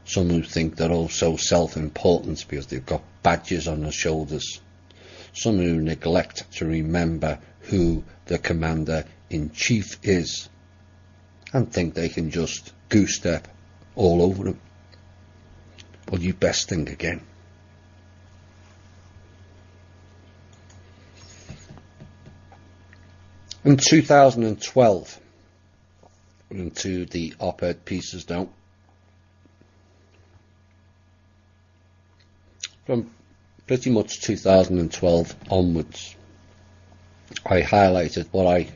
Some who think they're all so self-important because they've got badges on their shoulders. Some who neglect to remember who the Commander-in-Chief is and think they can just goose-step all over him. Well, you best think again. In 2012, into the op-ed pieces now, from pretty much 2012 onwards, I highlighted what I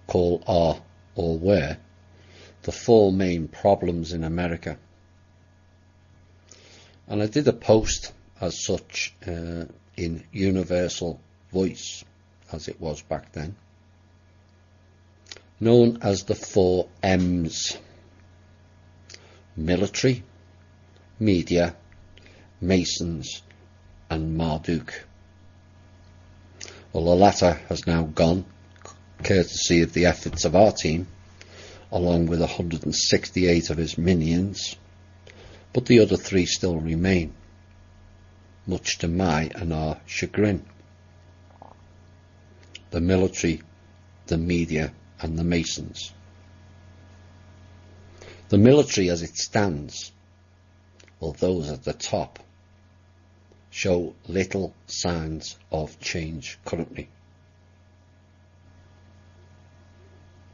call are, or were, the four main problems in America. And I did a post as such in Universal Voice, as it was back then, known as the four M's: military, media, Masons and Marduk. Well, the latter has now gone, courtesy of the efforts of our team, along with 168 of his minions, but the other three still remain, much to my and our chagrin: the military, the media and the Masons. The military as it stands, well, those at the top, show little signs of change currently.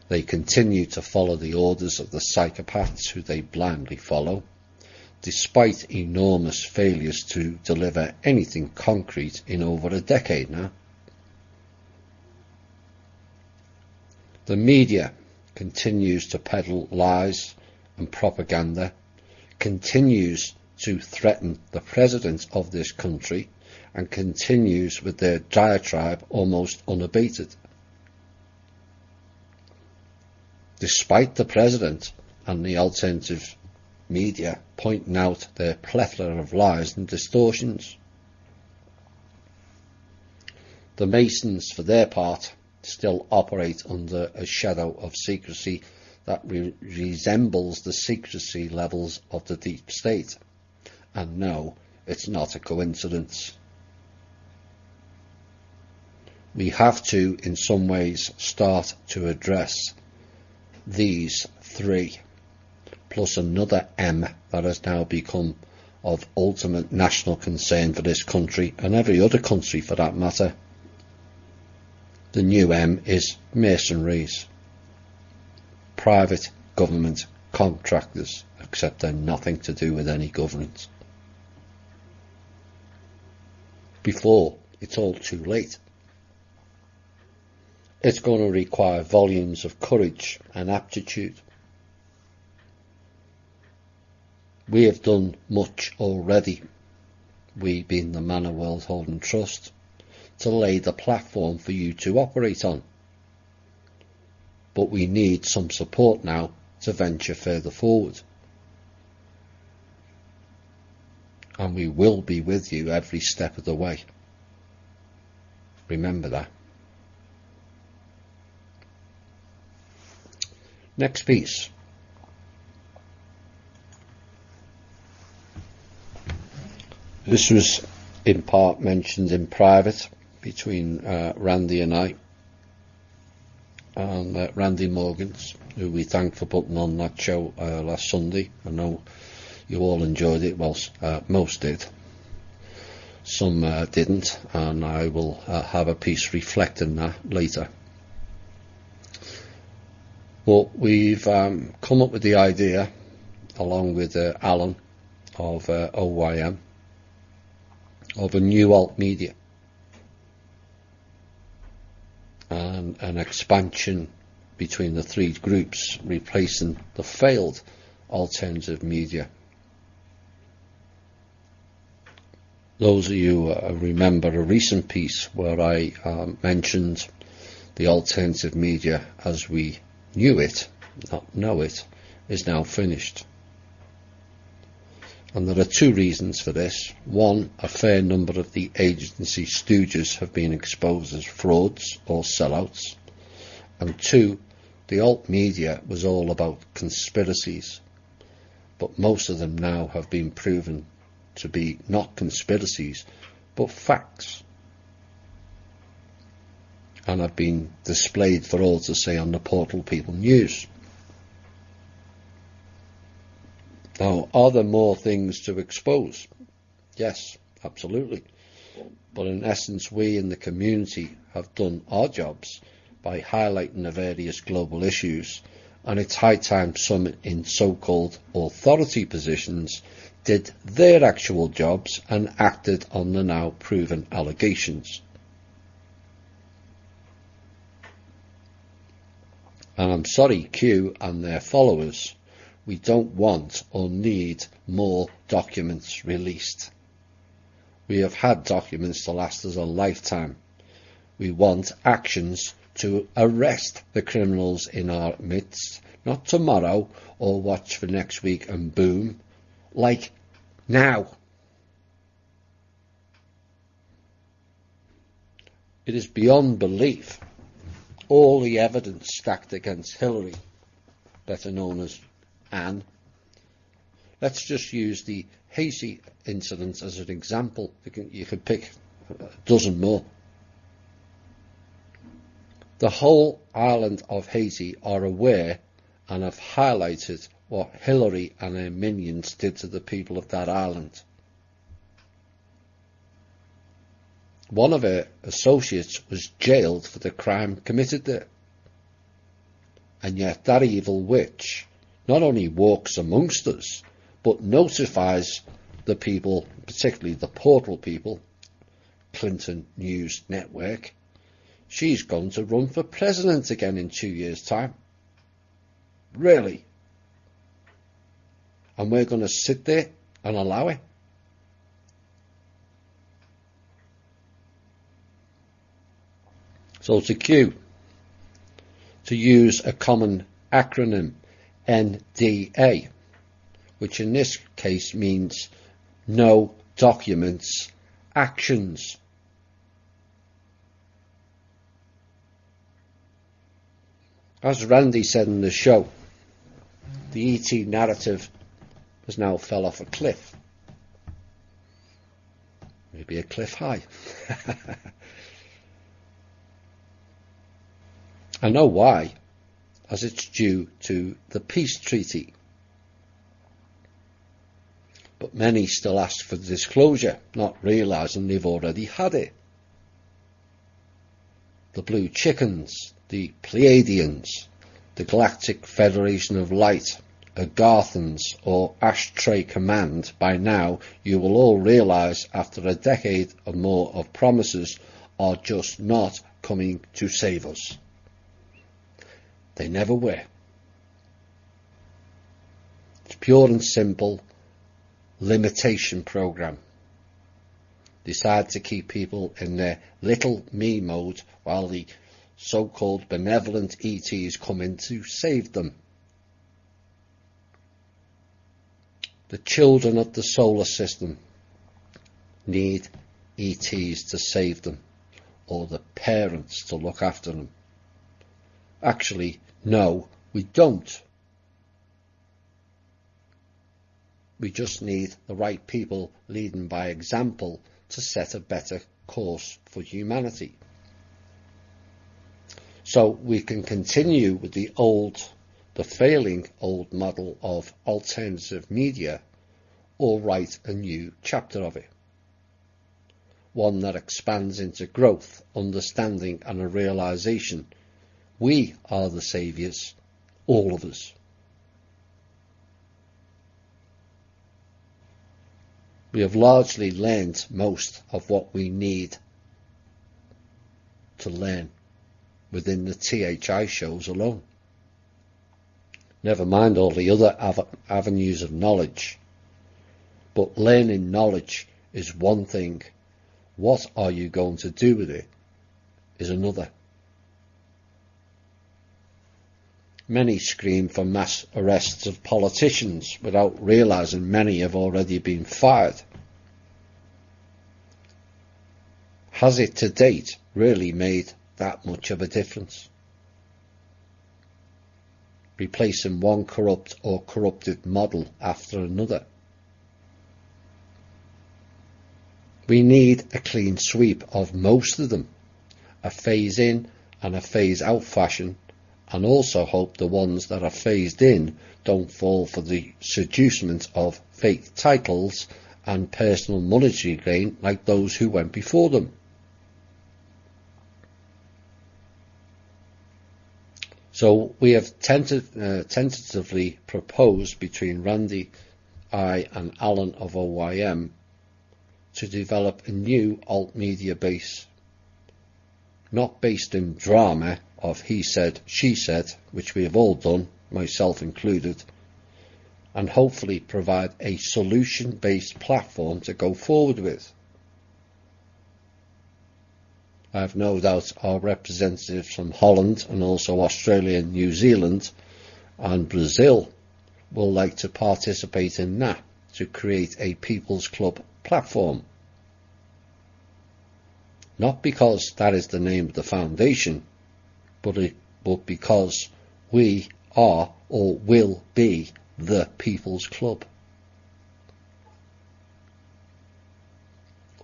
They continue to follow the orders of the psychopaths who they blindly follow, despite enormous failures to deliver anything concrete in over a decade now. The media continues to peddle lies and propaganda, continues to threaten the president of this country, and continues with their diatribe almost unabated. Despite the president and the alternative media pointing out their plethora of lies and distortions. The Masons, for their part, still operate under a shadow of secrecy that resembles the secrecy levels of the deep state. And no, it's not a coincidence. We have to, in some ways, start to address these three, plus another M that has now become of ultimate national concern for this country, and every other country for that matter. The new M is mercenaries, private government contractors, except they're nothing to do with any government. Before it's all too late. It's going to require volumes of courage and aptitude. We have done much already, we being the Manor World Holding Trust, to lay the platform for you to operate on. But we need some support now to venture further forward. And we will be with you every step of the way. Remember that. Next piece. This was in part mentioned in private between Randy and I, and Randy Morgans, who we thank for putting on that show last Sunday. I know you all enjoyed it. Well, most did. Some didn't, and I will have a piece reflecting that later. But we've come up with the idea, along with Alan of OYM, of a new alt media and an expansion between the three groups, replacing the failed alternative media. Those of you remember a recent piece where I mentioned the alternative media as we knew it, not know it, is now finished. And there are two reasons for this. One, a fair number of the agency stooges have been exposed as frauds or sellouts. And two, the alt media was all about conspiracies. But most of them now have been proven to be not conspiracies, but facts. And have been displayed for all to see on the portal People News. Now, are there more things to expose? Yes, absolutely. But in essence, we in the community have done our jobs by highlighting the various global issues, and it's high time some in so-called authority positions did their actual jobs and acted on the now proven allegations. And I'm sorry, Q and their followers, we don't want or need more documents released. We have had documents to last us a lifetime. We want actions to arrest the criminals in our midst, not tomorrow or watch for next week and boom, like now. It is beyond belief, all the evidence stacked against Hillary, better known as Anne. Let's just use the Hazy incident as an example. You could pick a dozen more. The whole island of Haiti are aware and have highlighted what Hillary and her minions did to the people of that island. One of her associates was jailed for the crime committed there. And yet that evil witch not only walks amongst us, but notifies the people, particularly the Portal people, Clinton News Network, she's going to run for president again in 2 years' time. Really? And we're going to sit there and allow it? So to Q, to use a common acronym, NDA, which in this case means no documents, actions. As Randy said in the show, the ET narrative has now fell off a cliff. Maybe a cliff high. I know why, as it's due to the peace treaty. But many still ask for disclosure, not realising they've already had it. The Blue Chickens, the Pleiadians, the Galactic Federation of Light, Agarthans or Ashtray Command, by now you will all realise after a decade or more of promises, are just not coming to save us. They never were. It's pure and simple limitation program. Decide to keep people in their little me mode while the so-called benevolent ETs come in to save them. The children of the solar system need ETs to save them, or the parents to look after them. Actually, no, we don't. We just need the right people leading by example to set a better course for humanity. So we can continue with the failing old model of alternative media, or write a new chapter of it. One that expands into growth, understanding and a realisation. We are the saviours, all of us. We have largely learned most of what we need to learn within the THI shows alone. Never mind all the other avenues of knowledge. But learning knowledge is one thing. What are you going to do with it is another. Many scream for mass arrests of politicians without realising many have already been fired. Has it to date really made that much of a difference? Replacing one corrupt or corrupted model after another. We need a clean sweep of most of them, a phase in and a phase out fashion, and also hope the ones that are phased in don't fall for the seducement of fake titles and personal monetary gain like those who went before them. So we have tentatively proposed between Randy I and Alan of OYM, to develop a new alt media base, not based in drama of he said, she said, which we have all done, myself included, and hopefully provide a solution-based platform to go forward with. I have no doubt our representatives from Holland and also Australia and New Zealand and Brazil will like to participate in that to create a People's Club platform. Not because that is the name of the foundation, but because we are or will be the People's Club.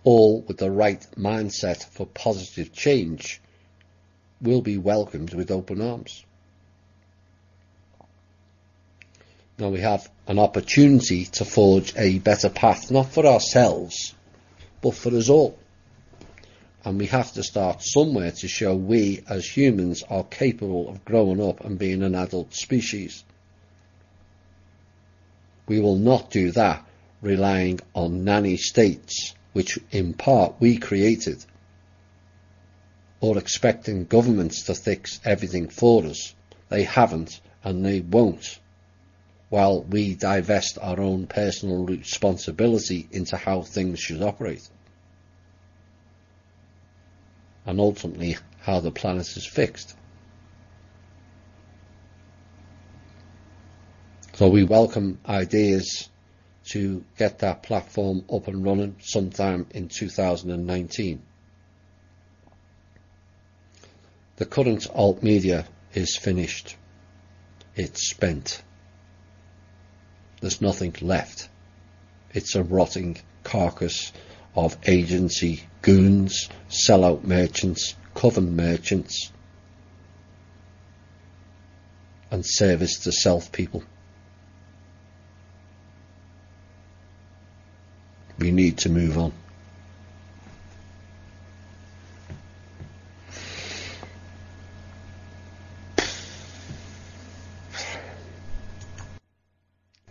All with the right mindset for positive change will be welcomed with open arms. Now we have an opportunity to forge a better path, not for ourselves, but for us all. And we have to start somewhere to show we as humans are capable of growing up and being an adult species. We will not do that relying on nanny states, which in part we created, or expecting governments to fix everything for us. They haven't and they won't, while we divest our own personal responsibility into how things should operate, and ultimately how the planet is fixed. So we welcome ideas to get that platform up and running sometime in 2019. The current alt media is finished. It's spent. There's nothing left. It's a rotting carcass of agency goons, sellout merchants, coven merchants, and service to self people. We need to move on.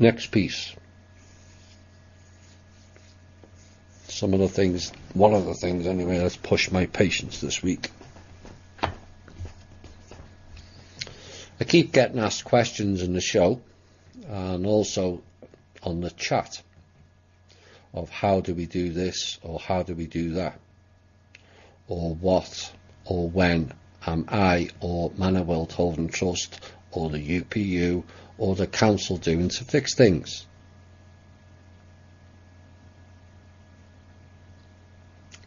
Next piece. One of the things anyway, that's pushed my patience this week. I keep getting asked questions in the show and also on the chat of how do we do this or how do we do that, or what or when am I or Manorworld Holding Trust or the UPU or the council doing to fix things.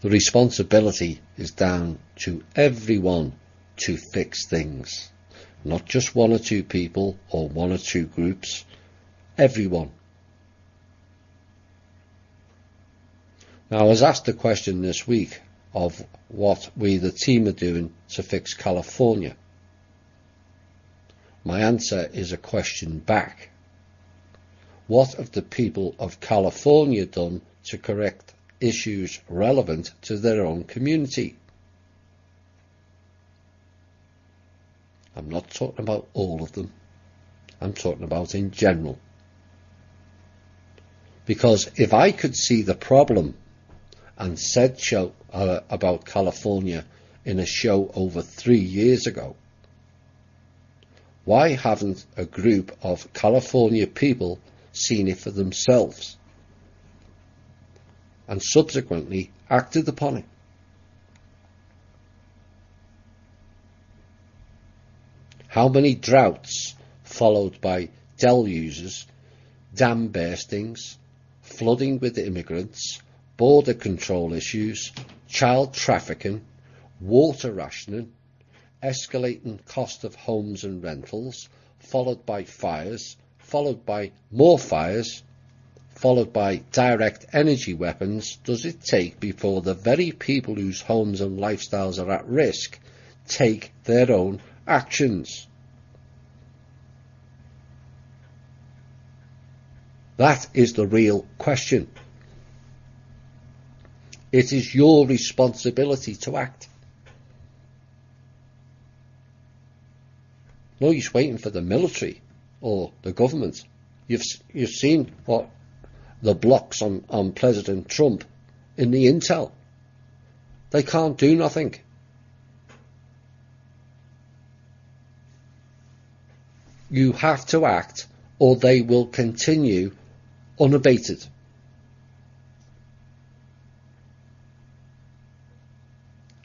The responsibility is down to everyone to fix things, not just one or two people or one or two groups, everyone. Now, I was asked a question this week of what we, the team, are doing to fix California. My answer is a question back. What have the people of California done to correct issues relevant to their own community? I'm not talking about all of them. I'm talking about in general. Because if I could see the problem and said show about California in a show over 3 years ago, why haven't a group of California people seen it for themselves and subsequently acted upon it? How many droughts followed by deluges, dam burstings, flooding with immigrants, border control issues, child trafficking, water rationing, escalating cost of homes and rentals, followed by fires, followed by more fires, followed by direct energy weapons, does it take before the very people whose homes and lifestyles are at risk take their own actions? That is the real question. It is your responsibility to act. No use waiting for the military or the government. You've seen what the blocks on President Trump in the intel. They can't do nothing. You have to act, or they will continue unabated.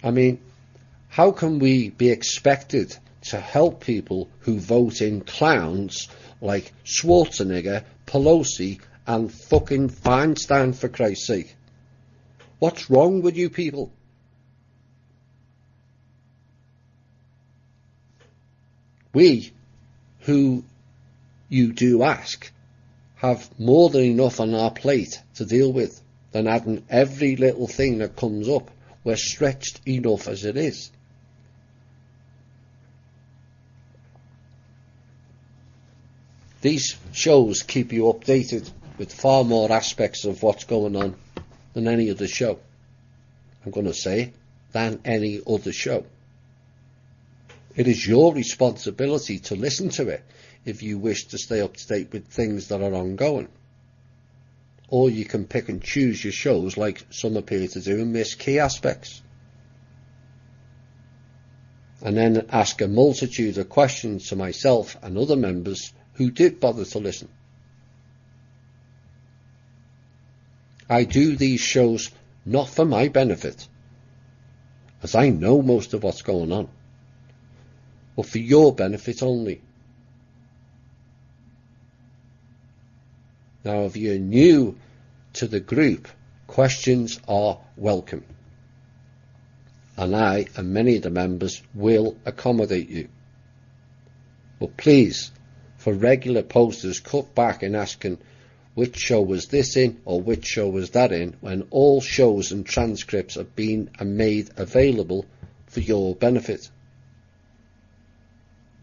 I mean, how can we be expected to help people who vote in clowns like Schwarzenegger, Pelosi, and fucking Feinstein, for Christ's sake? What's wrong with you people? We, who you do ask, have more than enough on our plate to deal with than adding every little thing that comes up. We're stretched enough as it is. These shows keep you updated with far more aspects of what's going on than any other show. I'm going to say, than any other show. It is your responsibility to listen to it if you wish to stay up to date with things that are ongoing. Or you can pick and choose your shows like some appear to do and miss key aspects. And then ask a multitude of questions to myself and other members who did bother to listen. I do these shows not for my benefit, as I know most of what's going on, but for your benefit only. Now, if you're new to the group, questions are welcome, and I and many of the members will accommodate you. But please, for regular posters, cut back in asking which show was this in or which show was that in, when all shows and transcripts have been and made available for your benefit.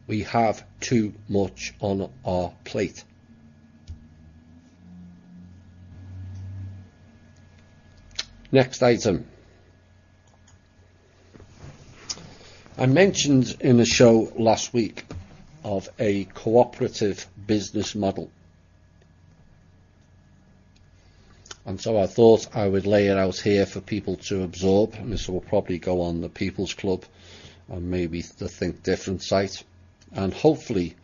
We have too much on our plate. Next item. I mentioned in a show last week of a cooperative business model. And so I thought I would lay it out here for people to absorb. And this will probably go on the People's Club and maybe the Think Different site. And hopefully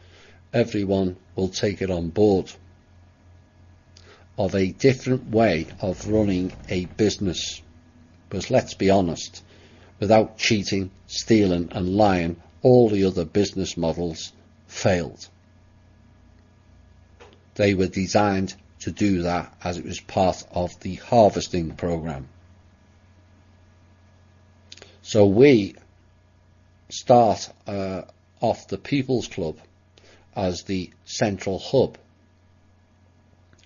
everyone will take it on board, of a different way of running a business. Because let's be honest, without cheating, stealing and lying, all the other business models failed. They were designed to do that as it was part of the harvesting program. So we start off the People's Club as the central hub,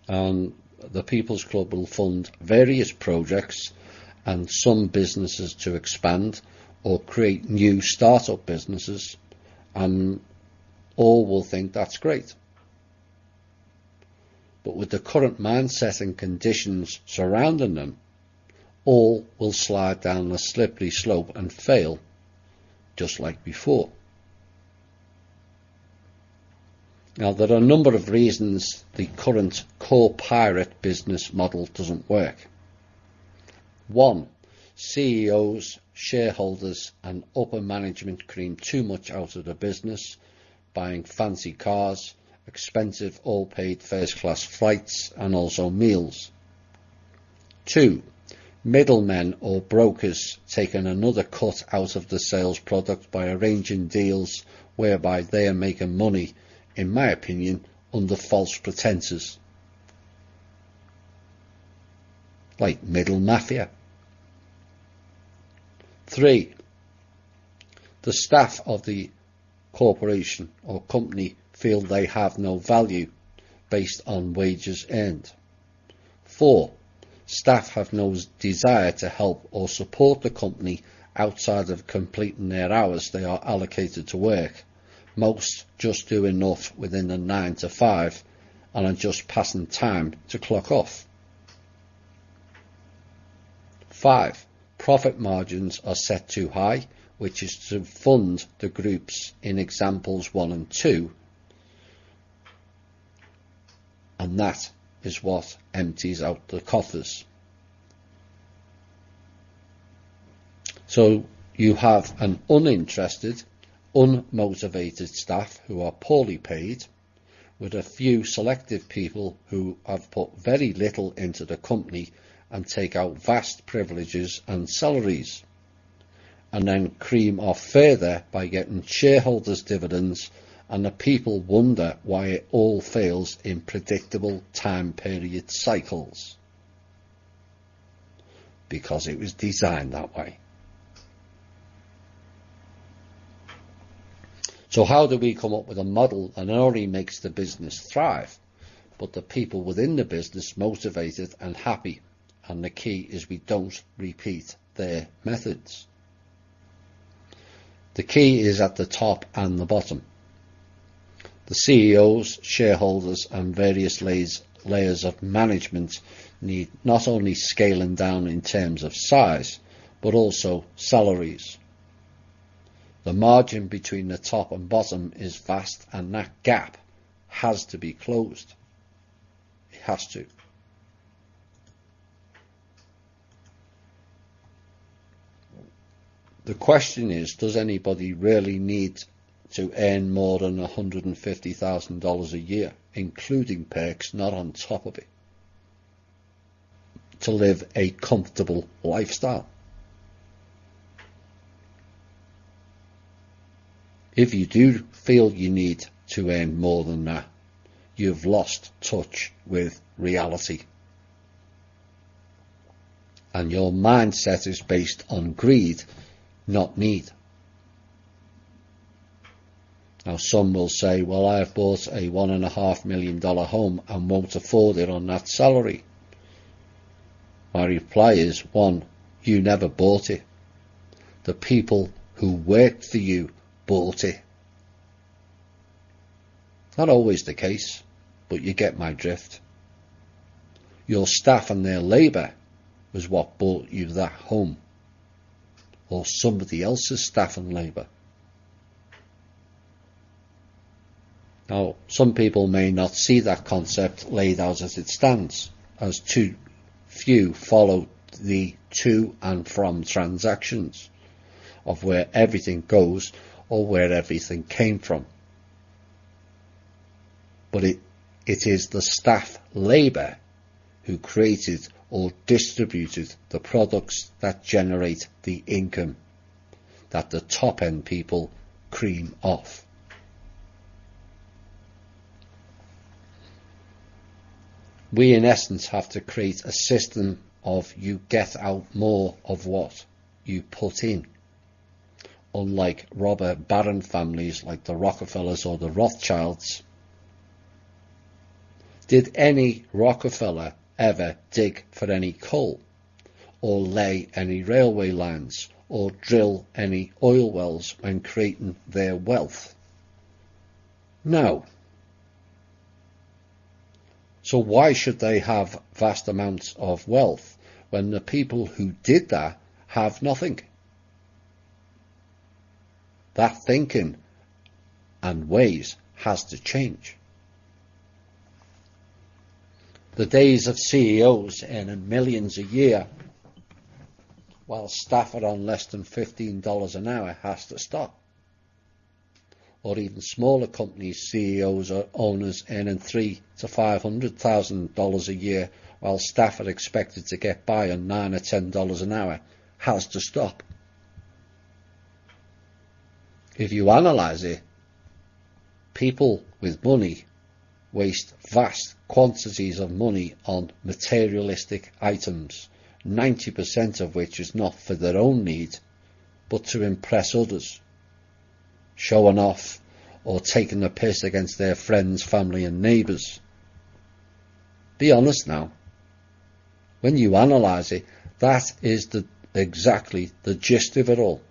and the People's Club will fund various projects and some businesses to expand or create new start-up businesses, and all will think that's great. But with the current mindset and conditions surrounding them, all will slide down a slippery slope and fail, just like before. Now, there are a number of reasons the current core pirate business model doesn't work. 1. CEOs, shareholders and upper management cream too much out of the business, buying fancy cars, expensive all-paid first-class flights and also meals. 2. Middlemen or brokers taking another cut out of the sales product by arranging deals whereby they are making money, in my opinion, under false pretenses, like middle mafia. 3. The staff of the corporation or company feel they have no value based on wages earned. 4. Staff have no desire to help or support the company outside of completing their hours they are allocated to work. Most just do enough within the 9 to 5 and are just passing time to clock off. 5. Profit margins are set too high, which is to fund the groups in examples 1 and 2, and that is what empties out the coffers. So you have an uninterested, unmotivated staff who are poorly paid, with a few selective people who have put very little into the company and take out vast privileges and salaries, and then cream off further by getting shareholders' dividends, and the people wonder why it all fails in predictable time period cycles. Because it was designed that way. So how do we come up with a model that not only makes the business thrive, but the people within the business motivated and happy? And the key is we don't repeat their methods. The key is at the top and the bottom. The CEOs, shareholders and various layers of management need not only scaling down in terms of size, but also salaries. The margin between the top and bottom is vast, and that gap has to be closed. It has to. The question is, does anybody really need to earn more than $150,000 a year, including perks, not on top of it, to live a comfortable lifestyle? If you do feel you need to earn more than that, you've lost touch with reality. And your mindset is based on greed, not need. Now some will say, well, I've bought a $1.5 million home and won't afford it on that salary. My reply is, one, you never bought it. The people who worked for you bought it. Not always the case, but you get my drift. Your staff and their labour was what bought you that home, or somebody else's staff and labour. Now, some people may not see that concept laid out as it stands, as too few follow the to and from transactions of where everything goes or where everything came from. But it is the staff labour who created or distributed the products that generate the income that the top end people cream off. We in essence have to create a system of you get out more of what you put in. Unlike robber baron families like the Rockefellers or the Rothschilds. Did any Rockefeller ever dig for any coal, or lay any railway lines, or drill any oil wells when creating their wealth? No. So why should they have vast amounts of wealth when the people who did that have nothing? That thinking and ways has to change. The days of CEOs earning millions a year while staff are on less than $15 an hour has to stop. Or even smaller companies, CEOs or owners earning $300,000 to $500,000 a year while staff are expected to get by on $9 or $10 an hour has to stop. If you analyse it, people with money waste vast quantities of money on materialistic items, 90% of which is not for their own need, but to impress others, showing off or taking the piss against their friends, family and neighbours. Be honest now. When you analyse it, that is exactly the gist of it all.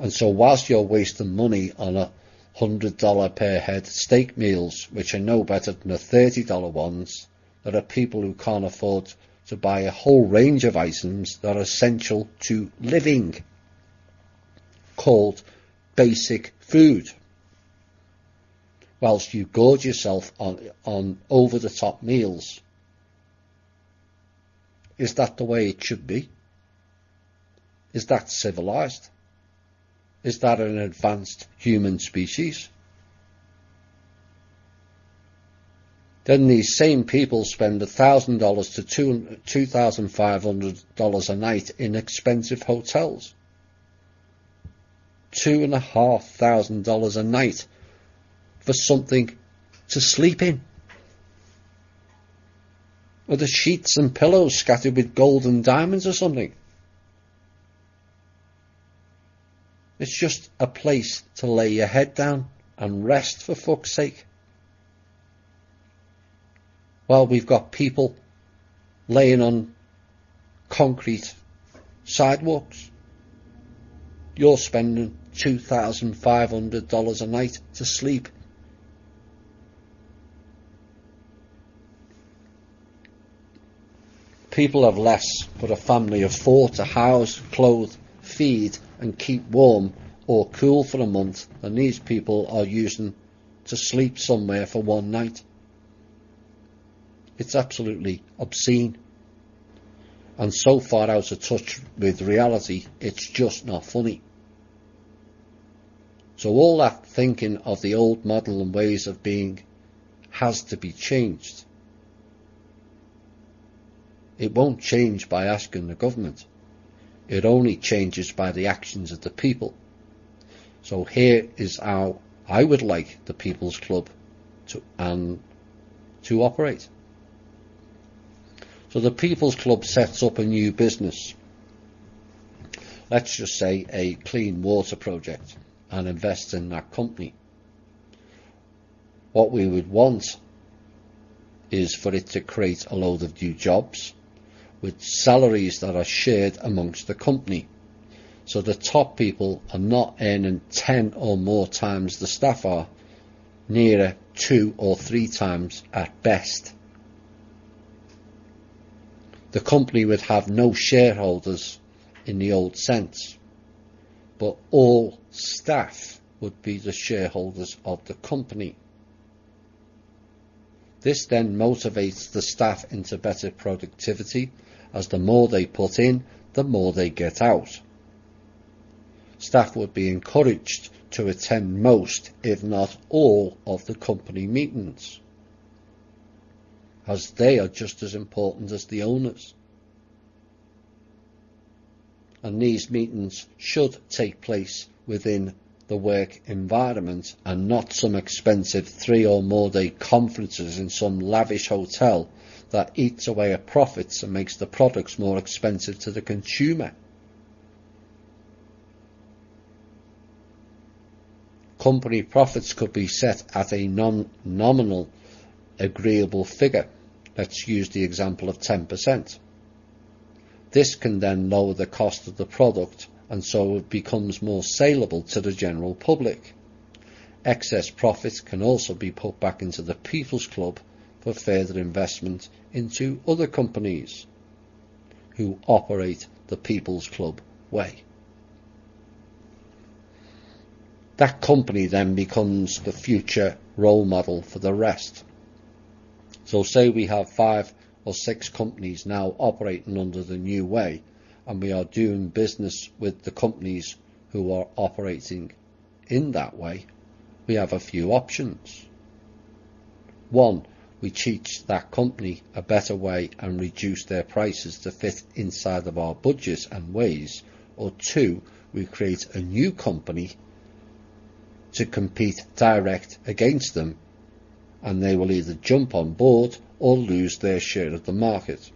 And so whilst you're wasting money on $100 per head steak meals, which are no better than the $30 ones, there are people who can't afford to buy a whole range of items that are essential to living, called basic food, whilst you gorge yourself on over-the-top meals. Is that the way it should be? Is that civilized? Is that an advanced human species? Then these same people spend $1,000 to $2,500 a night in expensive hotels. $2,500 a night for something to sleep in. Or the sheets and pillows scattered with gold and diamonds or something. It's just a place to lay your head down and rest, for fuck's sake. While we've got people laying on concrete sidewalks, you're spending $2,500 a night to sleep. People have less but a family of 4 to house, clothe, feed and keep warm or cool for a month than these people are using to sleep somewhere for one night. It's absolutely obscene and so far out of touch with reality, it's just not funny. So all that thinking of the old model and ways of being has to be changed. It won't change by asking the government. It only changes by the actions of the people. So here is how I would like the People's Club to operate. So the People's Club sets up a new business. Let's just say a clean water project, and invests in that company. What we would want is for it to create a load of new jobs with salaries that are shared amongst the company. So the top people are not earning 10 or more times the staff are, nearer 2 or 3 times at best. The company would have no shareholders in the old sense, but all staff would be the shareholders of the company. This then motivates the staff into better productivity, as the more they put in, the more they get out. Staff would be encouraged to attend most, if not all, of the company meetings, as they are just as important as the owners. And these meetings should take place within the work environment and not some expensive 3 or more day conferences in some lavish hotel that eats away at profits and makes the products more expensive to the consumer. Company profits could be set at a non-nominal agreeable figure. Let's use the example of 10%. This can then lower the cost of the product, and so it becomes more saleable to the general public. Excess profits can also be put back into the People's Club for further investment into other companies who operate the People's Club way. That company then becomes the future role model for the rest. So say we have 5 or 6 companies now operating under the new way, and we are doing business with the companies who are operating in that way. We have a few options. 1, we teach that company a better way and reduce their prices to fit inside of our budgets and ways. Or 2, we create a new company to compete direct against them, and they will either jump on board or lose their share of the market.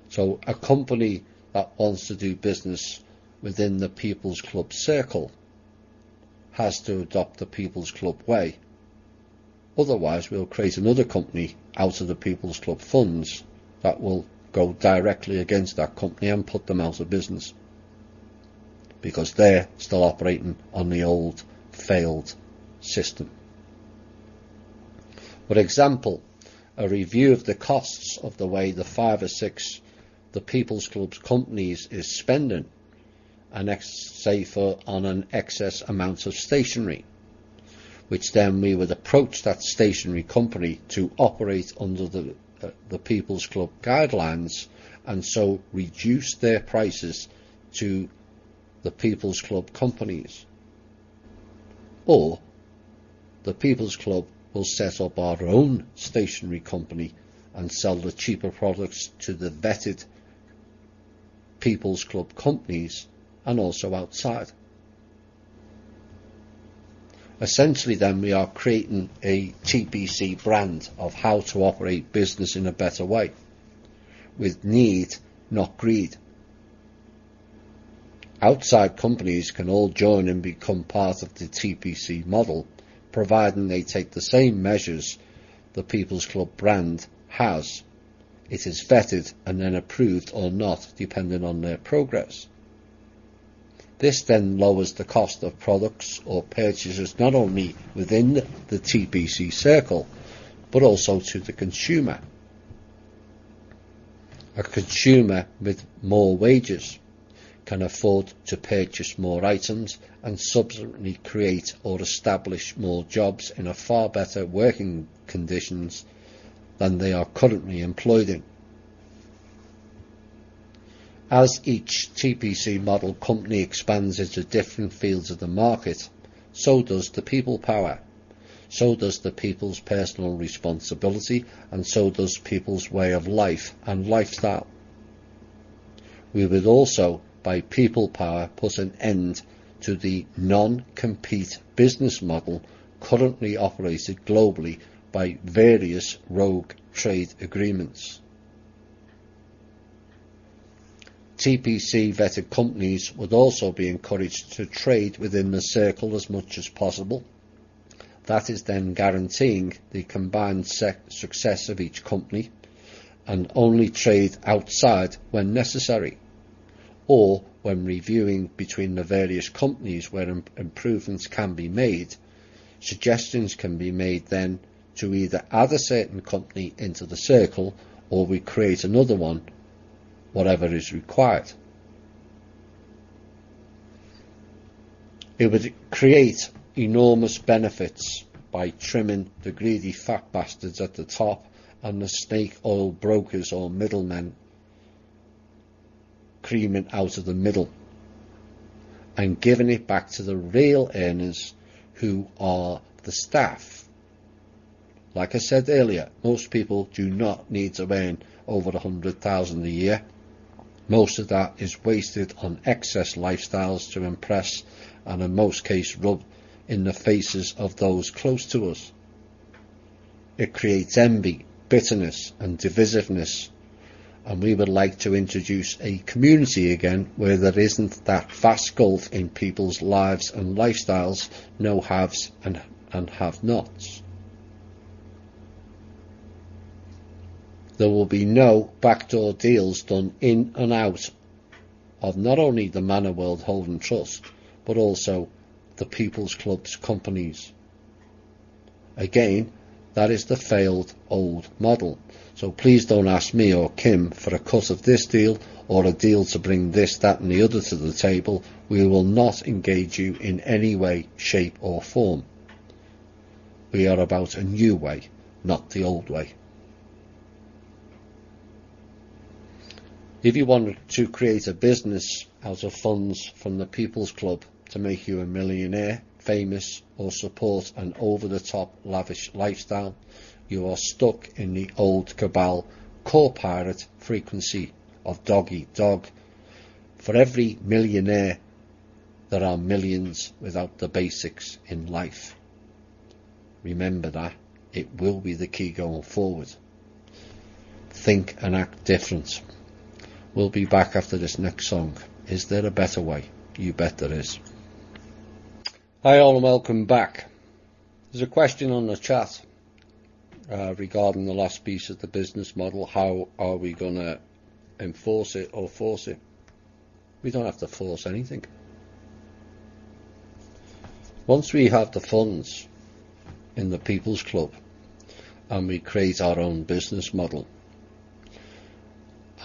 So a company that wants to do business within the People's Club circle has to adopt the People's Club way. Otherwise, we'll create another company out of the People's Club funds that will go directly against that company and put them out of business, because they're still operating on the old failed system. For example, a review of the costs of the way the 5 or 6 the People's Club's companies is spending, on an excess amount of stationery, which then we would approach that stationery company to operate under the People's Club guidelines, and so reduce their prices to the People's Club companies. Or the People's Club will set up our own stationery company and sell the cheaper products to the vetted People's Club companies and also outside. Essentially then we are creating a TPC brand of how to operate business in a better way, with need, not greed. Outside companies can all join and become part of the TPC model, providing they take the same measures the People's Club brand has. It is vetted and then approved or not, depending on their progress. This then lowers the cost of products or purchases not only within the TPC circle, but also to the consumer. A consumer with more wages can afford to purchase more items and subsequently create or establish more jobs in a far better working conditions than they are currently employed in. As each TPC model company expands into different fields of the market, so does the people power, so does the people's personal responsibility, and so does people's way of life and lifestyle. We would also, by people power, put an end to the non-compete business model currently operated globally by various rogue trade agreements. TPC vetted companies would also be encouraged to trade within the circle as much as possible. That is then guaranteeing the combined success of each company, and only trade outside when necessary, or when reviewing between the various companies where improvements can be made. Suggestions can be made then to either add a certain company into the circle, or we create another one, whatever is required. It would create enormous benefits by trimming the greedy fat bastards at the top and the snake oil brokers or middlemen creaming out of the middle, and giving it back to the real earners, who are the staff. Like I said earlier, most people do not need to earn over 100,000 a year. Most of that is wasted on excess lifestyles to impress and in most cases rub in the faces of those close to us. It creates envy, bitterness and divisiveness, and we would like to introduce a community again where there isn't that vast gulf in people's lives and lifestyles, no haves and have-nots. There will be no backdoor deals done in and out of not only the Manor World Holding Trust, but also the People's Club's companies. Again, that is the failed old model. So please don't ask me or Kim for a cut of this deal or a deal to bring this, that and the other to the table. We will not engage you in any way, shape or form. We are about a new way, not the old way. If you wanted to create a business out of funds from the People's Club to make you a millionaire, famous, or support an over-the-top lavish lifestyle, you are stuck in the old cabal core pirate frequency of dog-eat-dog. For every millionaire, there are millions without the basics in life. Remember that. It will be the key going forward. Think and act different. We'll be back after this next song. Is there a better way? You bet there is. Hi all and welcome back. There's a question on the chat regarding the last piece of the business model. How are we going to enforce it or force it? We don't have to force anything. Once we have the funds in the People's Club and we create our own business model,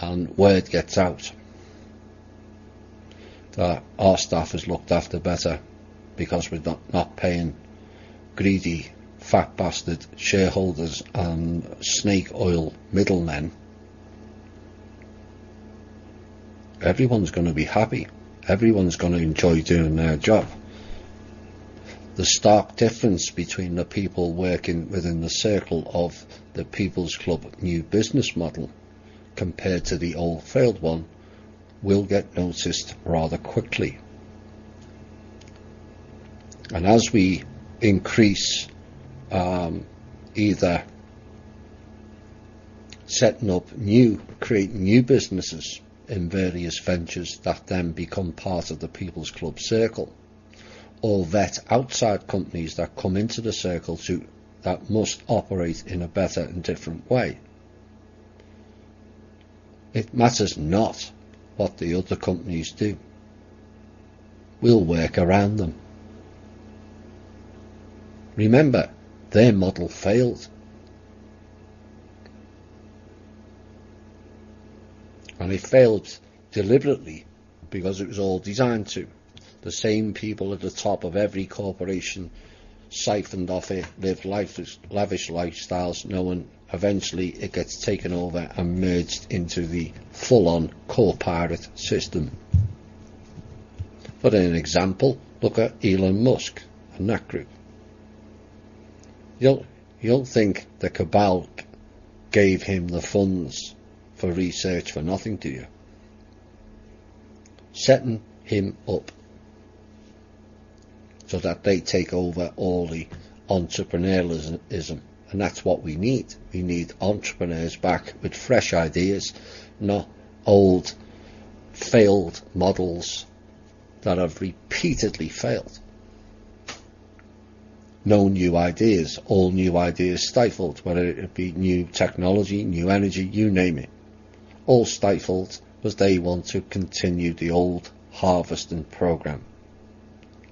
and word gets out, that our staff is looked after better because we're not paying greedy, fat bastard shareholders and snake oil middlemen, everyone's going to be happy. Everyone's going to enjoy doing their job. The stark difference between the people working within the circle of the People's Club new business model compared to the old failed one will get noticed rather quickly. And as we increase either creating new businesses in various ventures that then become part of the People's Club circle, or vet outside companies that come into the circle that must operate in a better and different way. It matters not what the other companies do. We'll work around them. Remember, their model failed. And it failed deliberately because it was all designed to. The same people at the top of every corporation siphoned off it, lived lavish lifestyles, knowing eventually it gets taken over and merged into the full-on corporate system. For an example, look at Elon Musk and that group. You don't think the cabal gave him the funds for research for nothing, do you? Setting him up so that they take over all the entrepreneurialism, and that's what we need. We need entrepreneurs back with fresh ideas, not old failed models that have repeatedly failed. No new ideas, all new ideas stifled, whether it be new technology, new energy, you name it. All stifled because they want to continue the old harvesting program.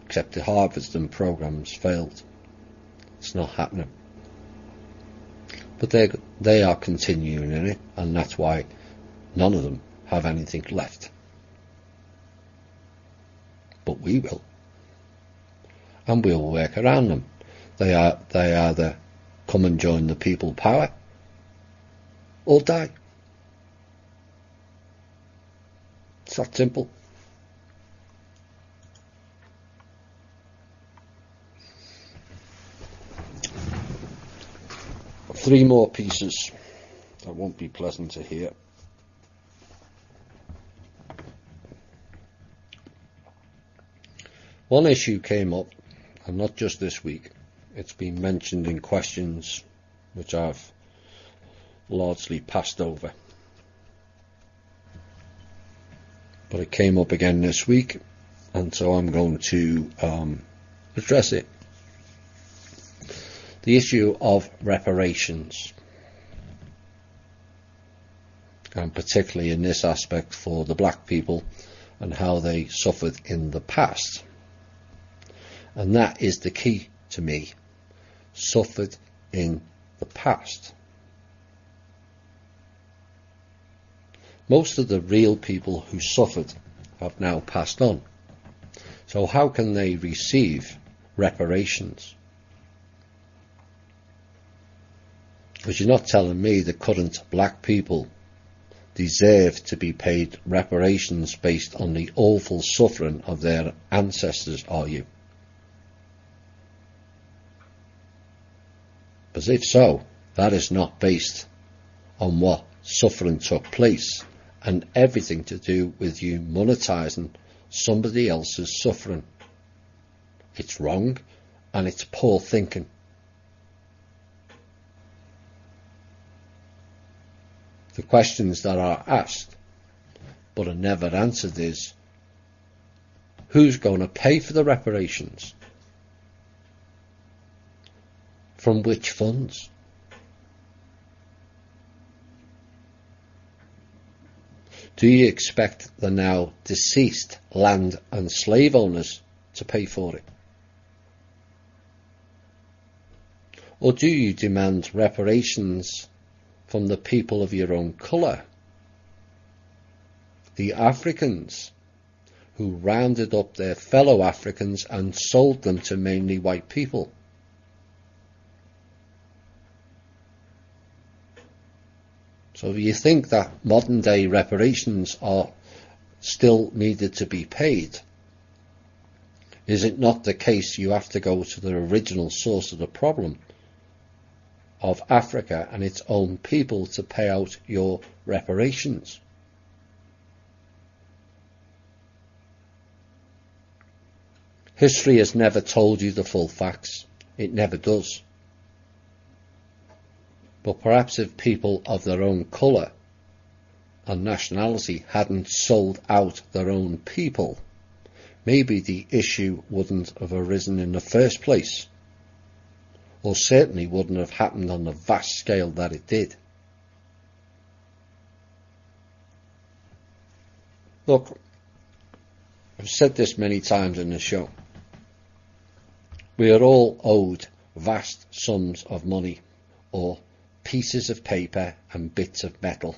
Except the harvesting program's failed. It's not happening. But they are continuing in it, and that's why none of them have anything left. But we will. And we'll work around them. They either come and join the people power or die. It's that simple. Three more pieces that won't be pleasant to hear. One issue came up, and not just this week. It's been mentioned in questions which I've largely passed over. But it came up again this week, and so I'm going to address it. The issue of reparations, and particularly in this aspect for the black people and how they suffered in the past. And that is the key to me. Suffered in the past. Most of the real people who suffered have now passed on. So how can they receive reparations? Because you're not telling me the current black people deserve to be paid reparations based on the awful suffering of their ancestors, are you? Because if so, that is not based on what suffering took place and everything to do with you monetizing somebody else's suffering. It's wrong and it's poor thinking. The questions that are asked but are never answered is, who's going to pay for the reparations? From which funds? Do you expect the now deceased land and slave owners to pay for it? Or do you demand reparations from the people of your own colour, the Africans, who rounded up their fellow Africans and sold them to mainly white people. So if you think that modern day reparations are still needed to be paid, is it not the case you have to go to the original source of the problem of Africa and its own people to pay out your reparations? History has never told you the full facts. It never does. But perhaps if people of their own colour and nationality hadn't sold out their own people, maybe the issue wouldn't have arisen in the first place, or certainly wouldn't have happened on the vast scale that it did. Look, I've said this many times in the show. We are all owed vast sums of money, or pieces of paper and bits of metal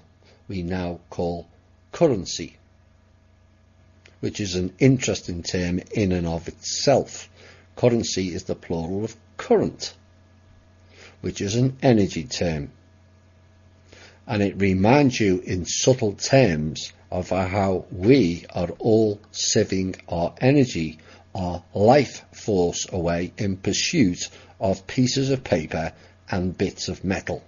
we now call currency, which is an interesting term in and of itself. Currency is the plural of current, which is an energy term, and it reminds you in subtle terms of how we are all sieving our energy, our life force away in pursuit of pieces of paper and bits of metal.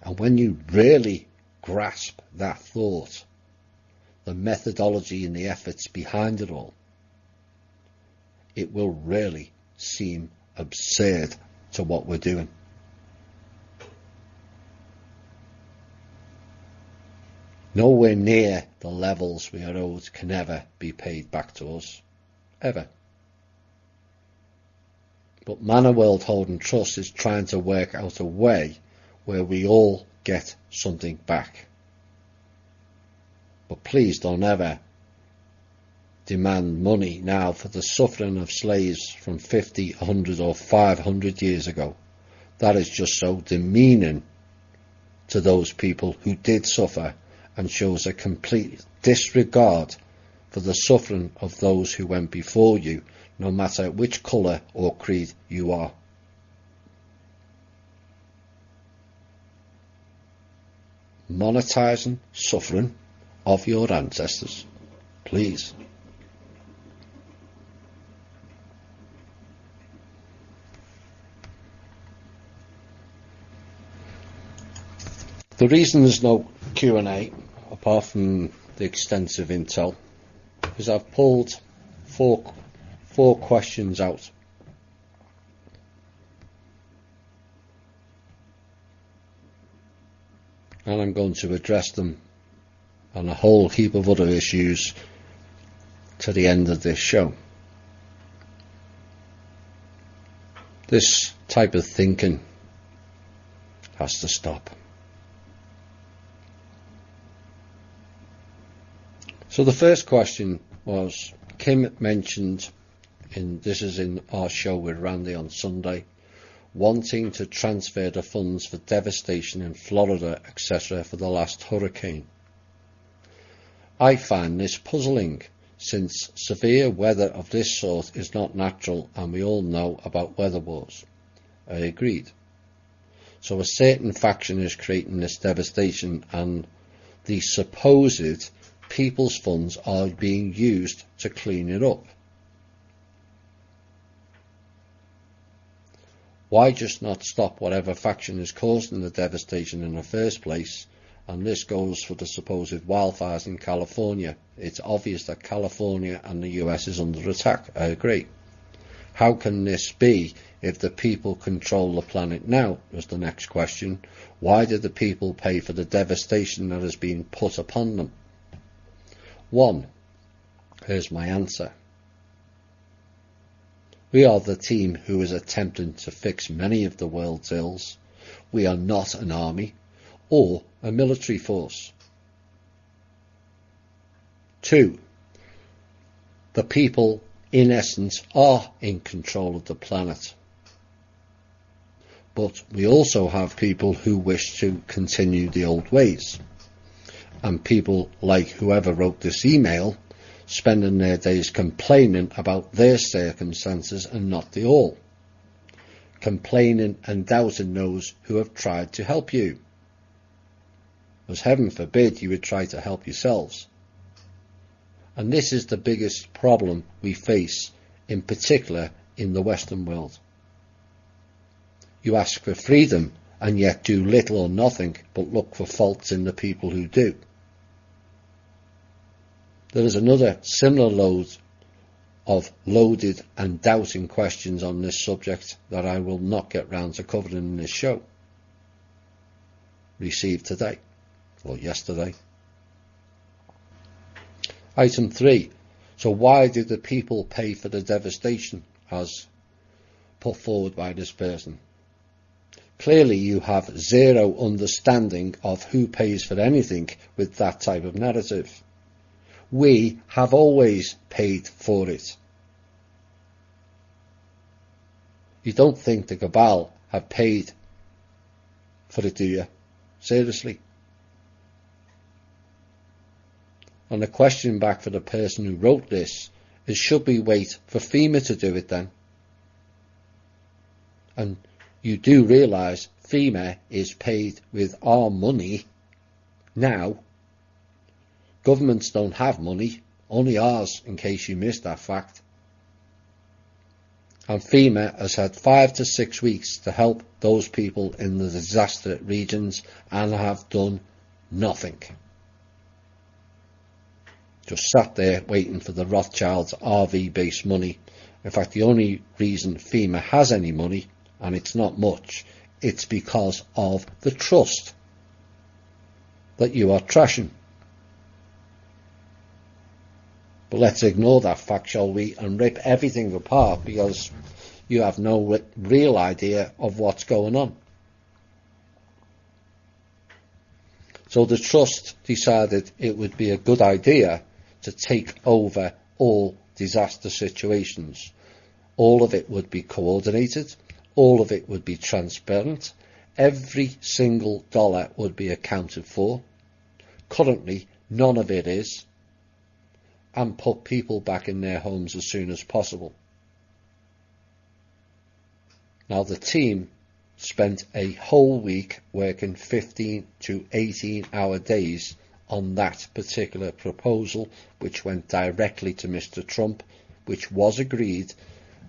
And when you really grasp that thought, the methodology and the efforts behind it all, it will really seem absurd to what we're doing. Nowhere near the levels we are owed can ever be paid back to us, ever. But Manor World Holding Trust is trying to work out a way where we all get something back. But please don't ever demand money now for the suffering of slaves from 50, 100 or 500 years ago. That is just so demeaning to those people who did suffer, and shows a complete disregard for the suffering of those who went before you, no matter which colour or creed you are. Monetising suffering of your ancestors, please. The reason there's no Q&A, apart from the extensive intel, is I've pulled four questions out. And I'm going to address them and a whole heap of other issues to the end of this show. This type of thinking has to stop. So the first question was, Kim mentioned, this is in our show with Randy on Sunday, wanting to transfer the funds for devastation in Florida, etc. for the last hurricane. I find this puzzling, since severe weather of this sort is not natural and we all know about weather wars. I agreed. So a certain faction is creating this devastation and the supposed people's funds are being used to clean it up. Why just not stop whatever faction is causing the devastation in the first place? And this goes for the supposed wildfires in California. It's obvious that California and the US is under attack. I agree. How can this be if the people control the planet now? Was the next question. Why did the people pay for the devastation that has been put upon them? 1. Here's my answer. We are the team who is attempting to fix many of the world's ills. We are not an army or a military force. 2. The people, in essence, are in control of the planet. But we also have people who wish to continue the old ways. and people like whoever wrote this email spending their days complaining about their circumstances and not the all. Complaining and doubting those who have tried to help you. As heaven forbid you would try to help yourselves. And this is the biggest problem we face, in particular in the Western world. You ask for freedom and yet do little or nothing but look for faults in the people who do. There is another similar load of loaded and doubting questions on this subject that I will not get round to covering in this show. Received today, or yesterday. Item 3. So why did the people pay for the devastation as put forward by this person? Clearly you have zero understanding of who pays for anything with that type of narrative. We have always paid for it. You don't think the cabal have paid for it, do you? Seriously? And the question back for the person who wrote this is, should we wait for FEMA to do it then? And you do realise FEMA is paid with our money now. Governments don't have money, only ours, in case you missed that fact. And FEMA has had 5 to 6 weeks to help those people in the disaster regions and have done nothing. Just sat there waiting for the Rothschilds' RV-based money. In fact, the only reason FEMA has any money, and it's not much, it's because of the trust that you are trashing. But let's ignore that fact, shall we, and rip everything apart because you have no real idea of what's going on. So the trust decided it would be a good idea to take over all disaster situations. All of it would be coordinated, all of it would be transparent, every single dollar would be accounted for. Currently, none of it is, and put people back in their homes as soon as possible. Now the team spent a whole week working 15 to 18 hour days on that particular proposal, which went directly to Mr. Trump, which was agreed,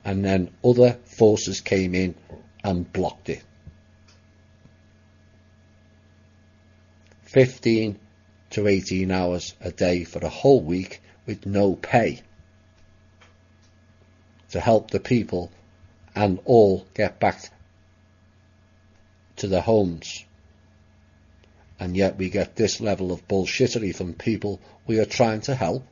and then other forces came in and blocked it. 15 to 18 hours a day for a whole week with no pay to help the people and all get back to their homes. And yet we get this level of bullshittery from people we are trying to help.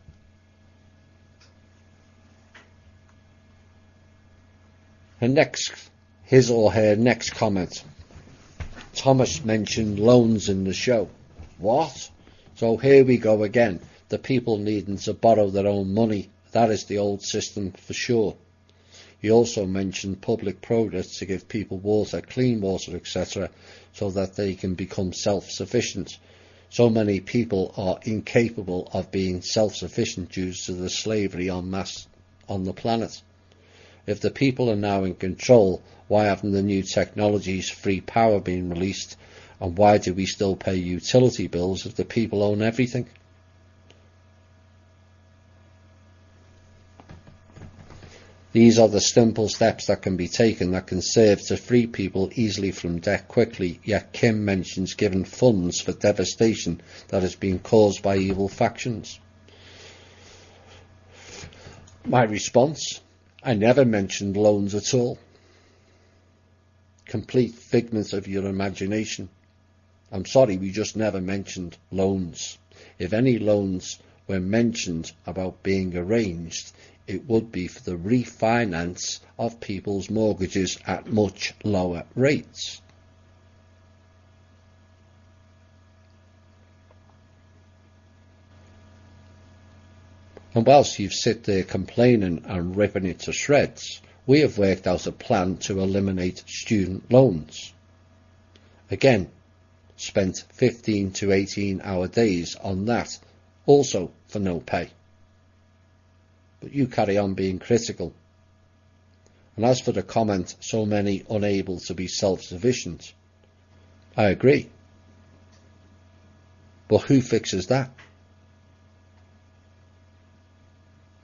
His or her next comment. Thomas mentioned loans in the show. What? So here we go again. The people needing to borrow their own money. That is the old system for sure. He also mentioned public projects to give people water, clean water, etc., so that they can become self-sufficient. So many people are incapable of being self-sufficient due to the slavery en masse on the planet. If the people are now in control, why haven't the new technologies, free power been released? And why do we still pay utility bills if the people own everything? These are the simple steps that can be taken that can serve to free people easily from debt quickly, yet Kim mentions giving funds for devastation that has been caused by evil factions. My response? I never mentioned loans at all. Complete figment of your imagination. I'm sorry, we just never mentioned loans. If any loans were mentioned about being arranged, it would be for the refinance of people's mortgages at much lower rates. And whilst you sit there complaining and ripping it to shreds, we have worked out a plan to eliminate student loans. Again, spent 15 to 18 hour days on that, also for no pay. But you carry on being critical. And as for the comment, so many unable to be self-sufficient, I agree. But who fixes that?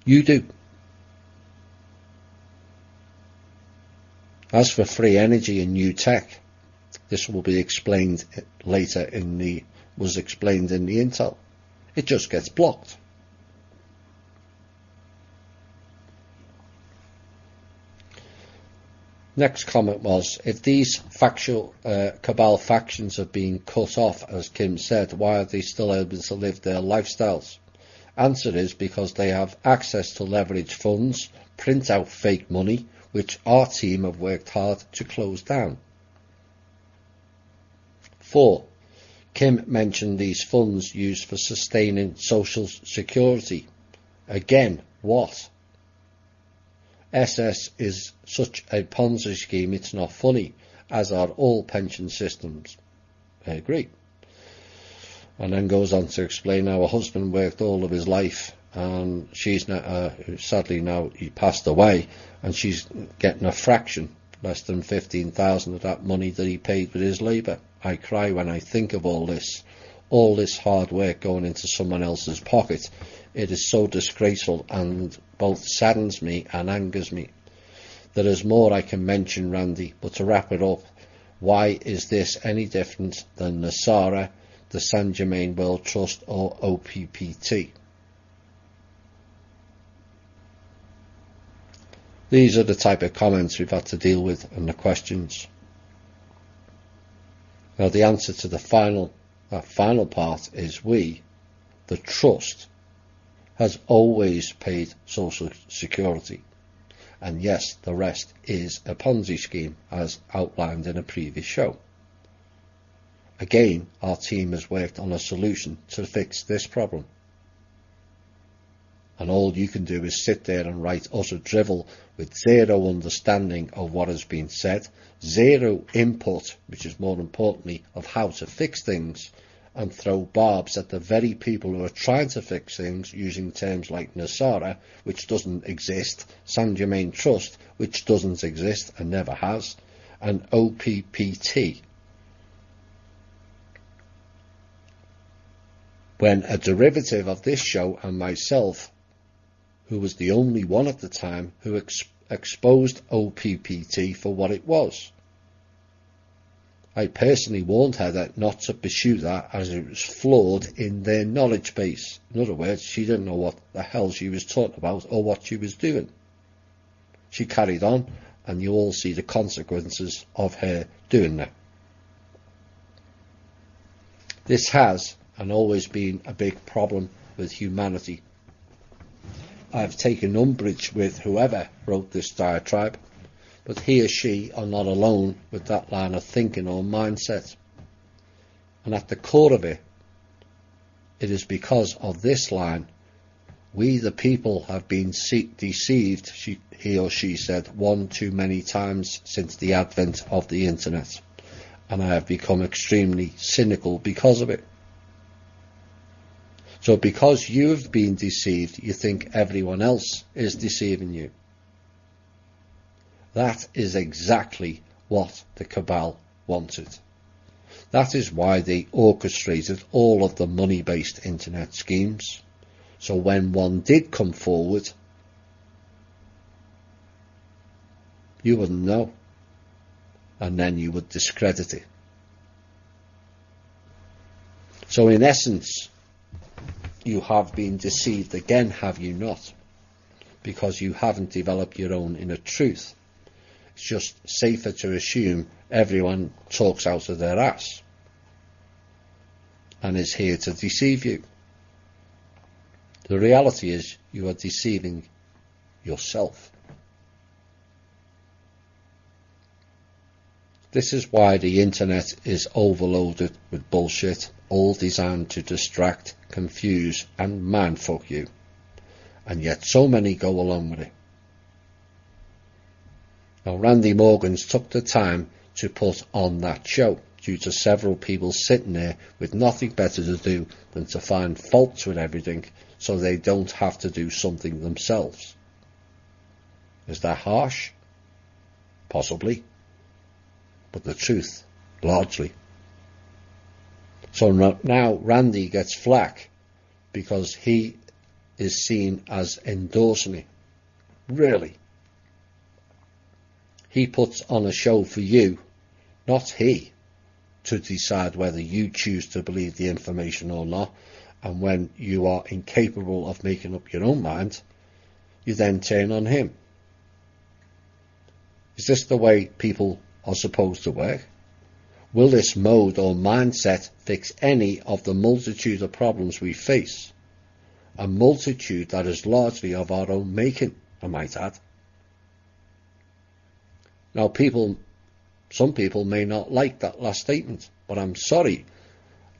You do. As for free energy and new tech, this will be explained later was explained in the Intel. It just gets blocked. Next comment was, if these cabal factions have been cut off, as Kim said, why are they still able to live their lifestyles? Answer is because they have access to leverage funds, print out fake money, which our team have worked hard to close down. 4. Kim mentioned these funds used for sustaining social security. Again, what? SS is such a Ponzi scheme, it's not funny, as are all pension systems. I agree. And then goes on to explain how her husband worked all of his life, and she's now, sadly now he passed away, and she's getting a fraction, less than 15,000 of that money that he paid with his labour. I cry when I think of all this hard work going into someone else's pocket. It is so disgraceful and both saddens me and angers me. There is more I can mention, Randy, but to wrap it up, why is this any different than NESARA, the Saint Germain World Trust, or OPPT? These are the type of comments we've had to deal with and the questions. Now the answer to that final part is we, the trust, has always paid social security. And yes, the rest is a Ponzi scheme, as outlined in a previous show. Again, our team has worked on a solution to fix this problem. And all you can do is sit there and write utter drivel with zero understanding of what has been said, zero input, which is more importantly, of how to fix things, and throw barbs at the very people who are trying to fix things using terms like NESARA, which doesn't exist, Saint Germain Trust, which doesn't exist and never has, and OPPT. When a derivative of this show and myself, who was the only one at the time who exposed OPPT for what it was. I personally warned Heather not to pursue that as it was flawed in their knowledge base. In other words, she didn't know what the hell she was talking about or what she was doing. She carried on, and you all see the consequences of her doing that. This has and always been a big problem with humanity. I've taken umbrage with whoever wrote this diatribe, but he or she are not alone with that line of thinking or mindset. And at the core of it, it is because of this line, we the people have been deceived, he or she said, one too many times since the advent of the internet. And I have become extremely cynical because of it. So because you've been deceived, you think everyone else is deceiving you. That is exactly what the cabal wanted. That is why they orchestrated all of the money-based internet schemes. So when one did come forward, you wouldn't know. And then you would discredit it. So in essence, you have been deceived again, have you not? Because you haven't developed your own inner truth. It's just safer to assume everyone talks out of their ass and is here to deceive you. The reality is you are deceiving yourself. This is why the internet is overloaded with bullshit, all designed to distract, confuse and mindfuck you. And yet so many go along with it. Now Randy Morgans took the time to put on that show due to several people sitting there with nothing better to do than to find faults with everything so they don't have to do something themselves. Is that harsh? Possibly. But the truth, largely. So now Randy gets flack because he is seen as endorsing it. Really? He puts on a show for you, not he, to decide whether you choose to believe the information or not, and when you are incapable of making up your own mind, you then turn on him. Is this the way people are supposed to work? Will this mode or mindset fix any of the multitude of problems we face? A multitude that is largely of our own making, I might add. Now some people may not like that last statement, but I'm sorry.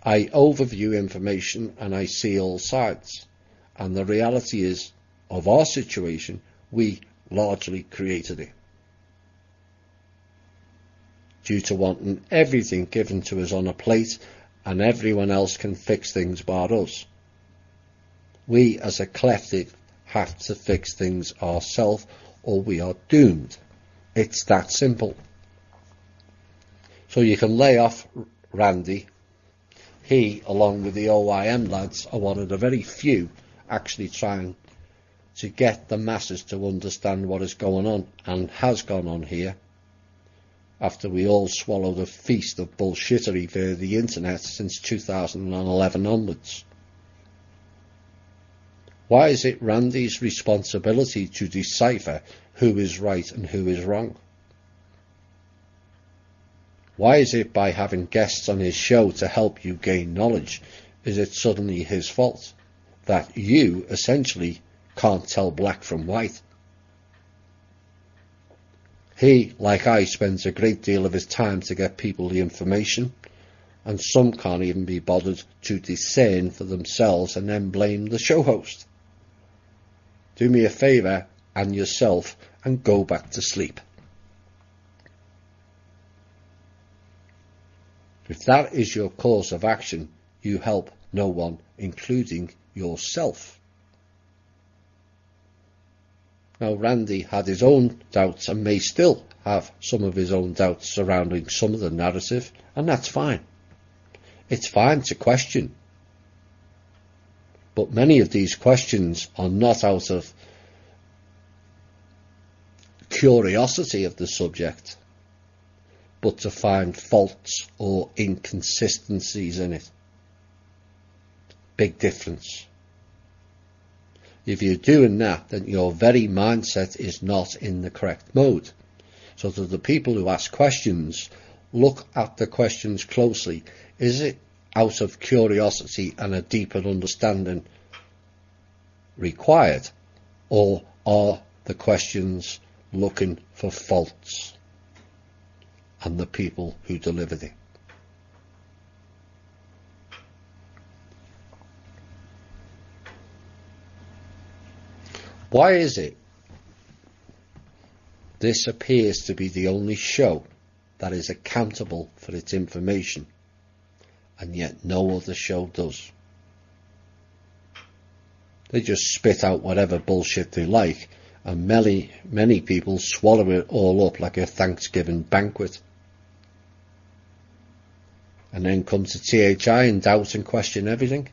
I overview information and I see all sides. And the reality is, of our situation, we largely created it. Due to wanting everything given to us on a plate and everyone else can fix things but us. We as a collective have to fix things ourselves or we are doomed. It's that simple. So you can lay off Randy. He, along with the OIM lads, are one of the very few actually trying to get the masses to understand what is going on and has gone on here, after we all swallowed a feast of bullshittery via the internet since 2011 onwards. Why is it Randy's responsibility to decipher who is right and who is wrong? Why is it by having guests on his show to help you gain knowledge, is it suddenly his fault that you essentially can't tell black from white? He, like I, spends a great deal of his time to get people the information, and some can't even be bothered to discern for themselves and then blame the show host. Do me a favour and yourself and go back to sleep. If that is your course of action, you help no one, including yourself. Now, Randy had his own doubts and may still have some of his own doubts surrounding some of the narrative, and that's fine. It's fine to question. But many of these questions are not out of curiosity of the subject, but to find faults or inconsistencies in it. Big difference. If you're doing that, then your very mindset is not in the correct mode. So to the people who ask questions, look at the questions closely. Is it out of curiosity and a deeper understanding required, or are the questions looking for faults and the people who delivered it? Why is it this appears to be the only show that is accountable for its information, and yet no other show does? They just spit out whatever bullshit they like, and many people swallow it all up like a Thanksgiving banquet, and then come to THI and doubt and question everything,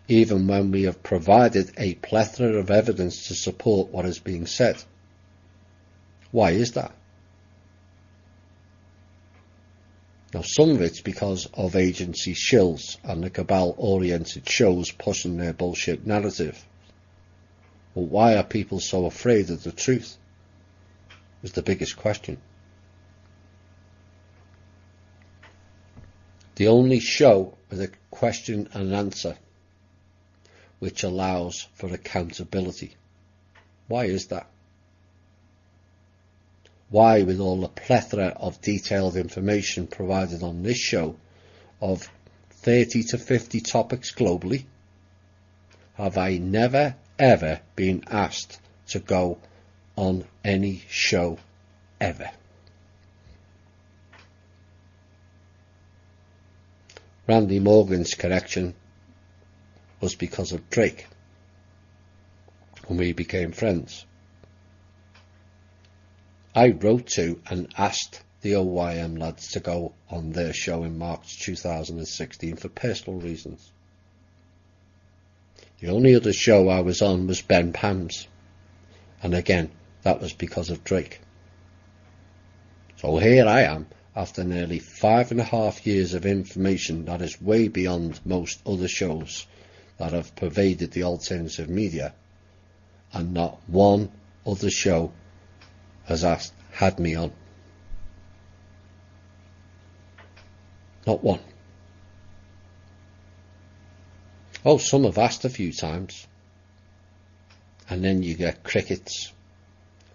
even when we have provided a plethora of evidence to support what is being said. Why is that? Now, some of it's because of agency shills and the cabal-oriented shows pushing their bullshit narrative. But why are people so afraid of the truth? Is the biggest question. The only show with a question and answer which allows for accountability. Why is that? Why, with all the plethora of detailed information provided on this show of 30 to 50 topics globally, have I never ever been asked to go on any show ever? Randy Morgan's connection was because of Drake, and we became friends. I wrote to and asked the OYM lads to go on their show in March 2016 for personal reasons. The only other show I was on was Ben Pam's, and again, that was because of Drake. So here I am, after nearly 5.5 years of information that is way beyond most other shows that have pervaded the alternative media, and not one other show has had me on. Not one. Oh, some have asked a few times, and then you get crickets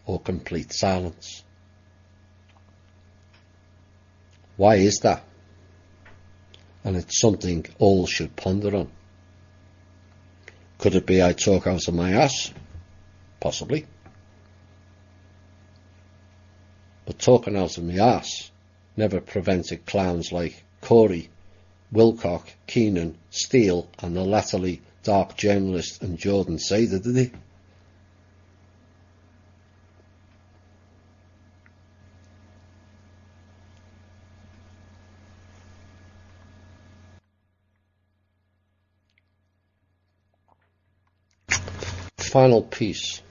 or complete silence. Why is that? And it's something all should ponder on. Could it be I talk out of my ass? Possibly. But talking out of my ass never prevented clowns like Corey, Wilcock, Keenan, Steele and the latterly dark journalist and Jordan Sader, did he? Final piece.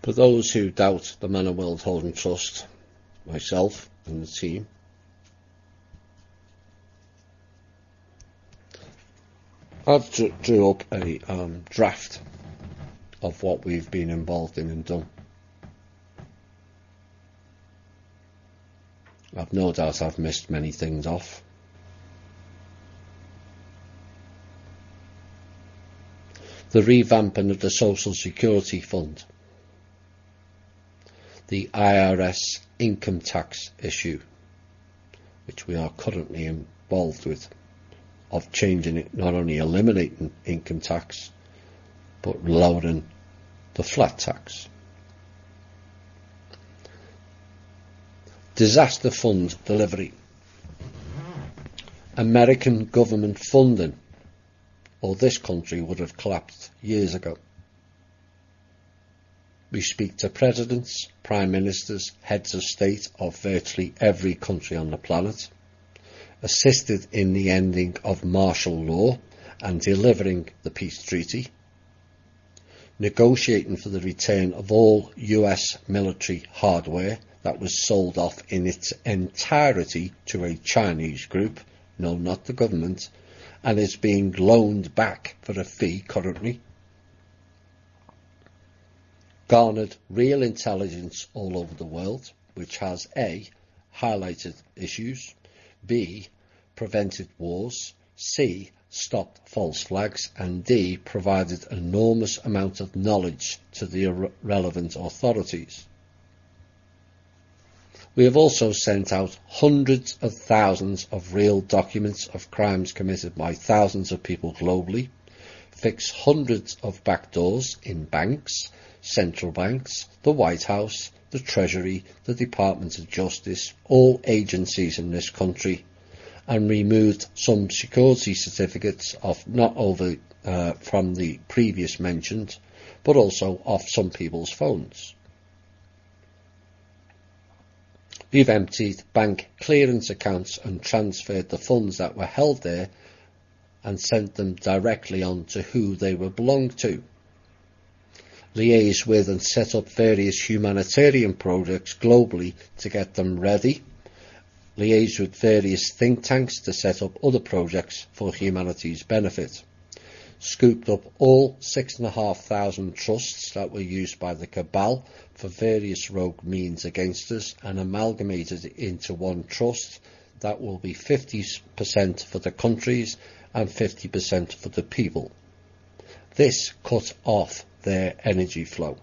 For those who doubt the Manor World Holding Trust, myself and the team, I've drew up a draft of what we've been involved in and done. I've no doubt I've missed many things off. The revamping of the Social Security Fund, the IRS income tax issue, which we are currently involved with, of changing it, not only eliminating income tax, but lowering the flat tax. Disaster fund delivery. American government funding, or this country would have collapsed years ago. We speak to presidents, prime ministers, heads of state of virtually every country on the planet, assisted in the ending of martial law and delivering the peace treaty, negotiating for the return of all US military hardware that was sold off in its entirety to a Chinese group, no, not the government, and is being loaned back for a fee currently. Garnered real intelligence all over the world, which has A, highlighted issues, B, prevented wars, C, stopped false flags, and D, provided an enormous amount of knowledge to the relevant authorities. We have also sent out hundreds of thousands of real documents of crimes committed by thousands of people globally, fixed hundreds of backdoors in banks, central banks, the White House, the Treasury, the Department of Justice, all agencies in this country, and removed some security certificates of not only from the previous mentioned, but also off some people's phones. We've emptied bank clearance accounts and transferred the funds that were held there and sent them directly on to who they were belonged to. Liaised with and set up various humanitarian projects globally to get them ready. Liaised with various think tanks to set up other projects for humanity's benefit. Scooped up all 6,500 trusts that were used by the cabal for various rogue means against us and amalgamated it into one trust that will be 50% for the countries and 50% for the people. This cut off their energy flow.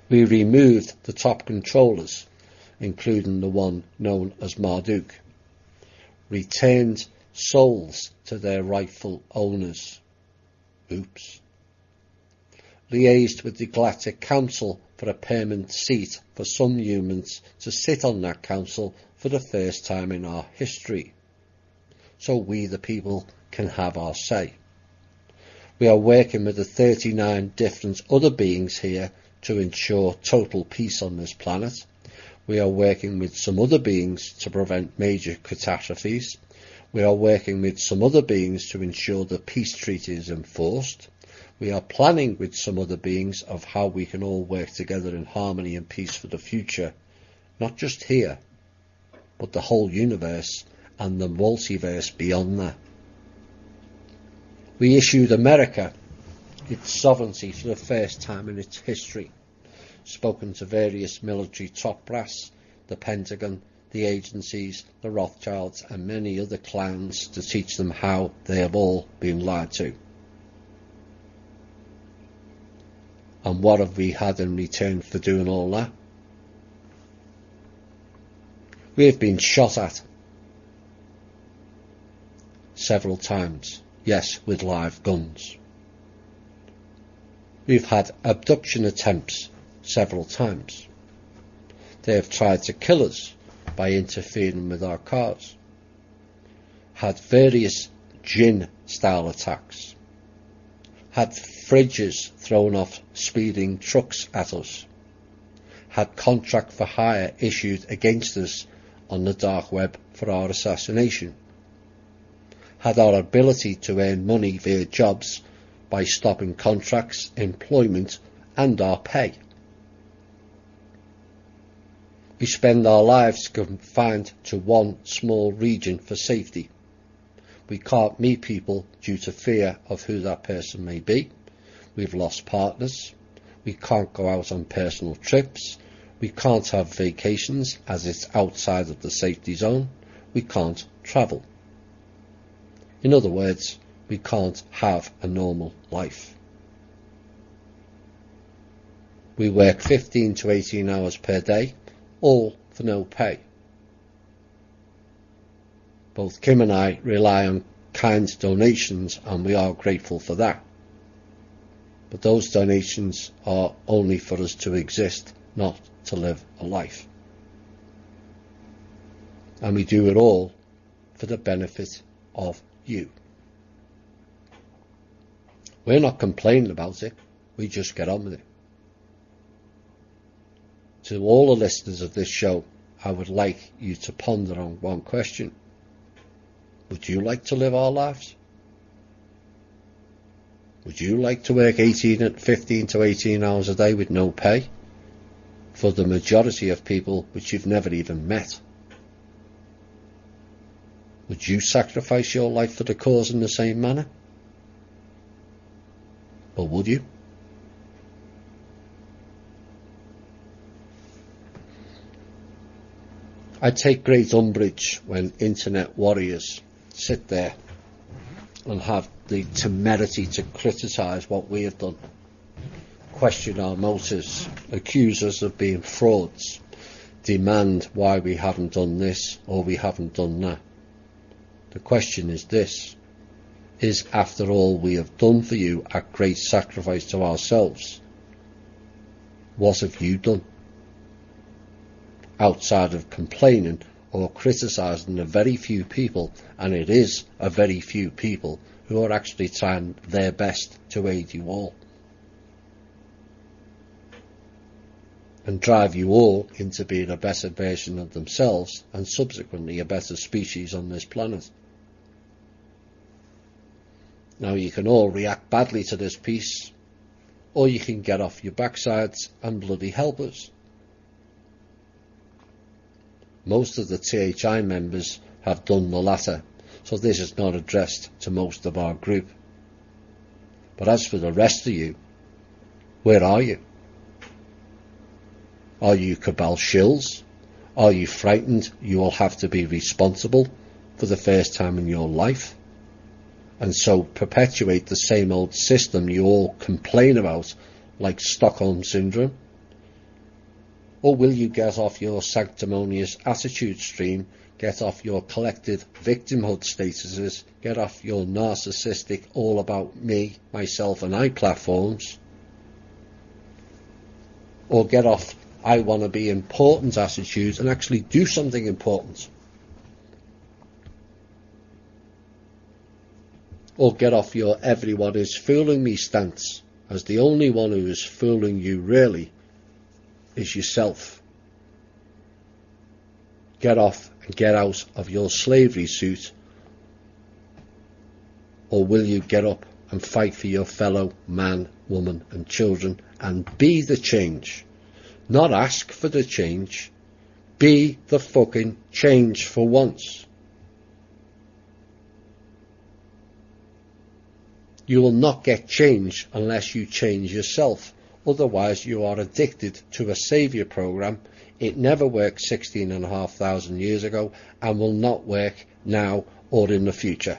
We removed the top controllers, including the one known as Marduk, returned souls to their rightful owners. Oops. Liaised with the Galactic Council for a permanent seat for some humans to sit on that council for the first time in our history, so we the people can have our say. We are working with the 39 different other beings here to ensure total peace on this planet. We are working with some other beings to prevent major catastrophes. We are working with some other beings to ensure the peace treaty is enforced. We are planning with some other beings of how we can all work together in harmony and peace for the future, not just here, but the whole universe and the multiverse beyond that. We issued America its sovereignty for the first time in its history, spoken to various military top brass, the Pentagon, the agencies, the Rothschilds and many other clans to teach them how they have all been lied to. And what have we had in return for doing all that? We have been shot at several times, yes, with live guns. We've had abduction attempts several times. They have tried to kill us by interfering with our cars. Had various jinn-style attacks. Had fridges thrown off speeding trucks at us. Had contract for hire issued against us on the dark web for our assassination. Had our ability to earn money via jobs by stopping contracts, employment and our pay. We spend our lives confined to one small region for safety. We can't meet people due to fear of who that person may be. We've lost partners. We can't go out on personal trips. We can't have vacations as it's outside of the safety zone. We can't travel. In other words, we can't have a normal life. We work 15 to 18 hours per day, all for no pay. Both Kim and I rely on kind donations and we are grateful for that. But those donations are only for us to exist, not to live a life. And we do it all for the benefit of you. We're not complaining about it, we just get on with it. To all the listeners of this show, I would like you to ponder on one question. Would you like to live our lives? Would you like to work 15 to 18 hours a day with no pay? For the majority of people which you've never even met. Would you sacrifice your life for the cause in the same manner? Or would you? I take great umbrage when internet warriors sit there and have the temerity to criticise what we have done, question our motives, accuse us of being frauds, demand why we haven't done this or we haven't done that. The question is this: is after all we have done for you at great sacrifice to ourselves, what have you done? Outside of complaining or criticising the very few people, and it is a very few people, who are actually trying their best to aid you all. And drive you all into being a better version of themselves and subsequently a better species on this planet. Now you can all react badly to this piece, or you can get off your backsides and bloody help us. Most of the THI members have done the latter, so this is not addressed to most of our group. But as for the rest of you, where are you? Are you cabal shills? Are you frightened you will have to be responsible for the first time in your life, and so perpetuate the same old system you all complain about, like Stockholm Syndrome? Or will you get off your sanctimonious attitude stream, get off your collective victimhood statuses, get off your narcissistic all about me, myself and I platforms, or get off I want to be important attitudes and actually do something important. Or get off your everyone is fooling me stance, as the only one who is fooling you really is yourself. Get off and get out of your slavery suit, or will you get up and fight for your fellow man, woman and children and be the change? Not ask for the change, be the fucking change for once. You will not get change unless you change yourself. Otherwise you are addicted to a saviour program. It never worked 16,500 years ago and will not work now or in the future.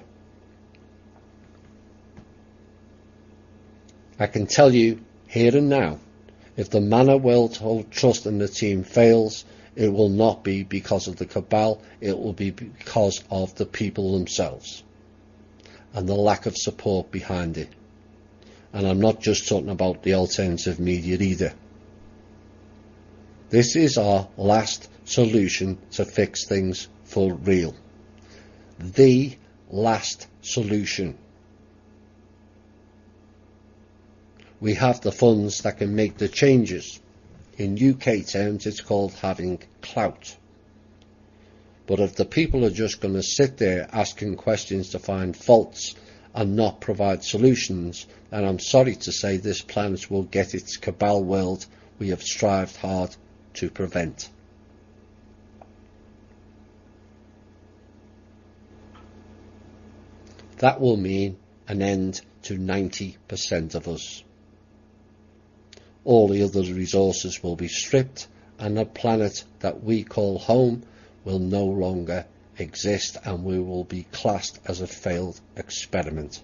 I can tell you here and now, if the Manor World Trust and the team fails, it will not be because of the cabal, it will be because of the people themselves and the lack of support behind it. And I'm not just talking about the alternative media either. This is our last solution to fix things for real. The last solution. We have the funds that can make the changes. In UK terms, it's called having clout. But if the people are just going to sit there asking questions to find faults and not provide solutions, then I'm sorry to say this planet will get its cabal world we have strived hard to prevent. That will mean an end to 90% of us. All the other resources will be stripped and the planet that we call home will no longer exist and we will be classed as a failed experiment.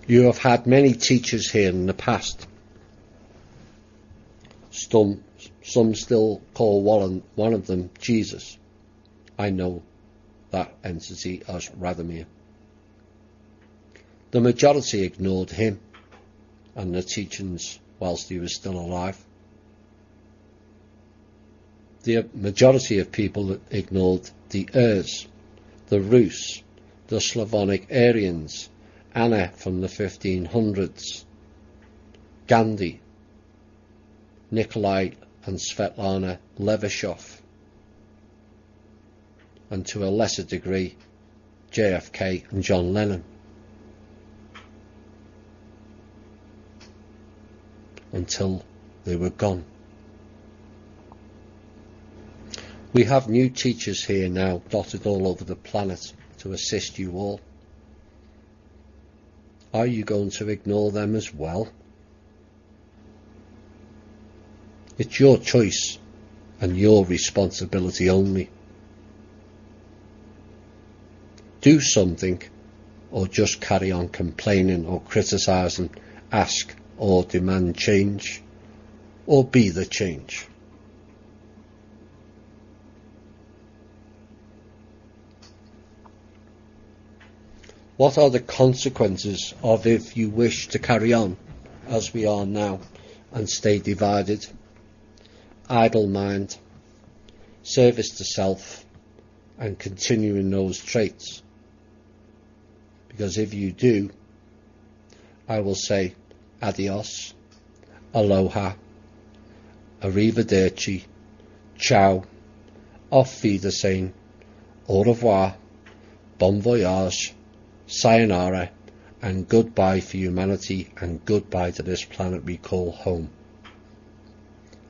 You have had many teachers here in the past. Some still call one of them Jesus. I know that entity as Radomir. The majority ignored him and the teachings whilst he was still alive. The majority of people ignored the Urs, the Rus, the Slavonic Aryans, Anna from the 1500s, Gandhi, Nikolai and Svetlana Levashov, and to a lesser degree JFK and John Lennon. Until they were gone. We have new teachers here now dotted all over the planet to assist you all. Are you going to ignore them as well? It's your choice and your responsibility only. Do something or just carry on complaining or criticising. Ask or demand change, or be the change. What are the consequences of if you wish to carry on as we are now and stay divided? Idle mind, service to self, and continuing those traits. Because if you do, I will say adios, aloha, arrivederci, ciao, auf Wiedersehen, au revoir, bon voyage, sayonara, and goodbye for humanity and goodbye to this planet we call home.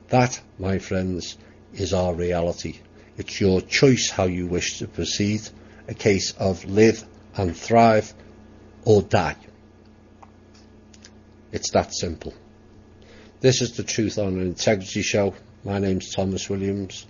That, my friends, is our reality. It's your choice how you wish to proceed, a case of live and thrive or die. It's that simple. This is the Truth, Honour and Integrity Show. My name's Thomas Williams.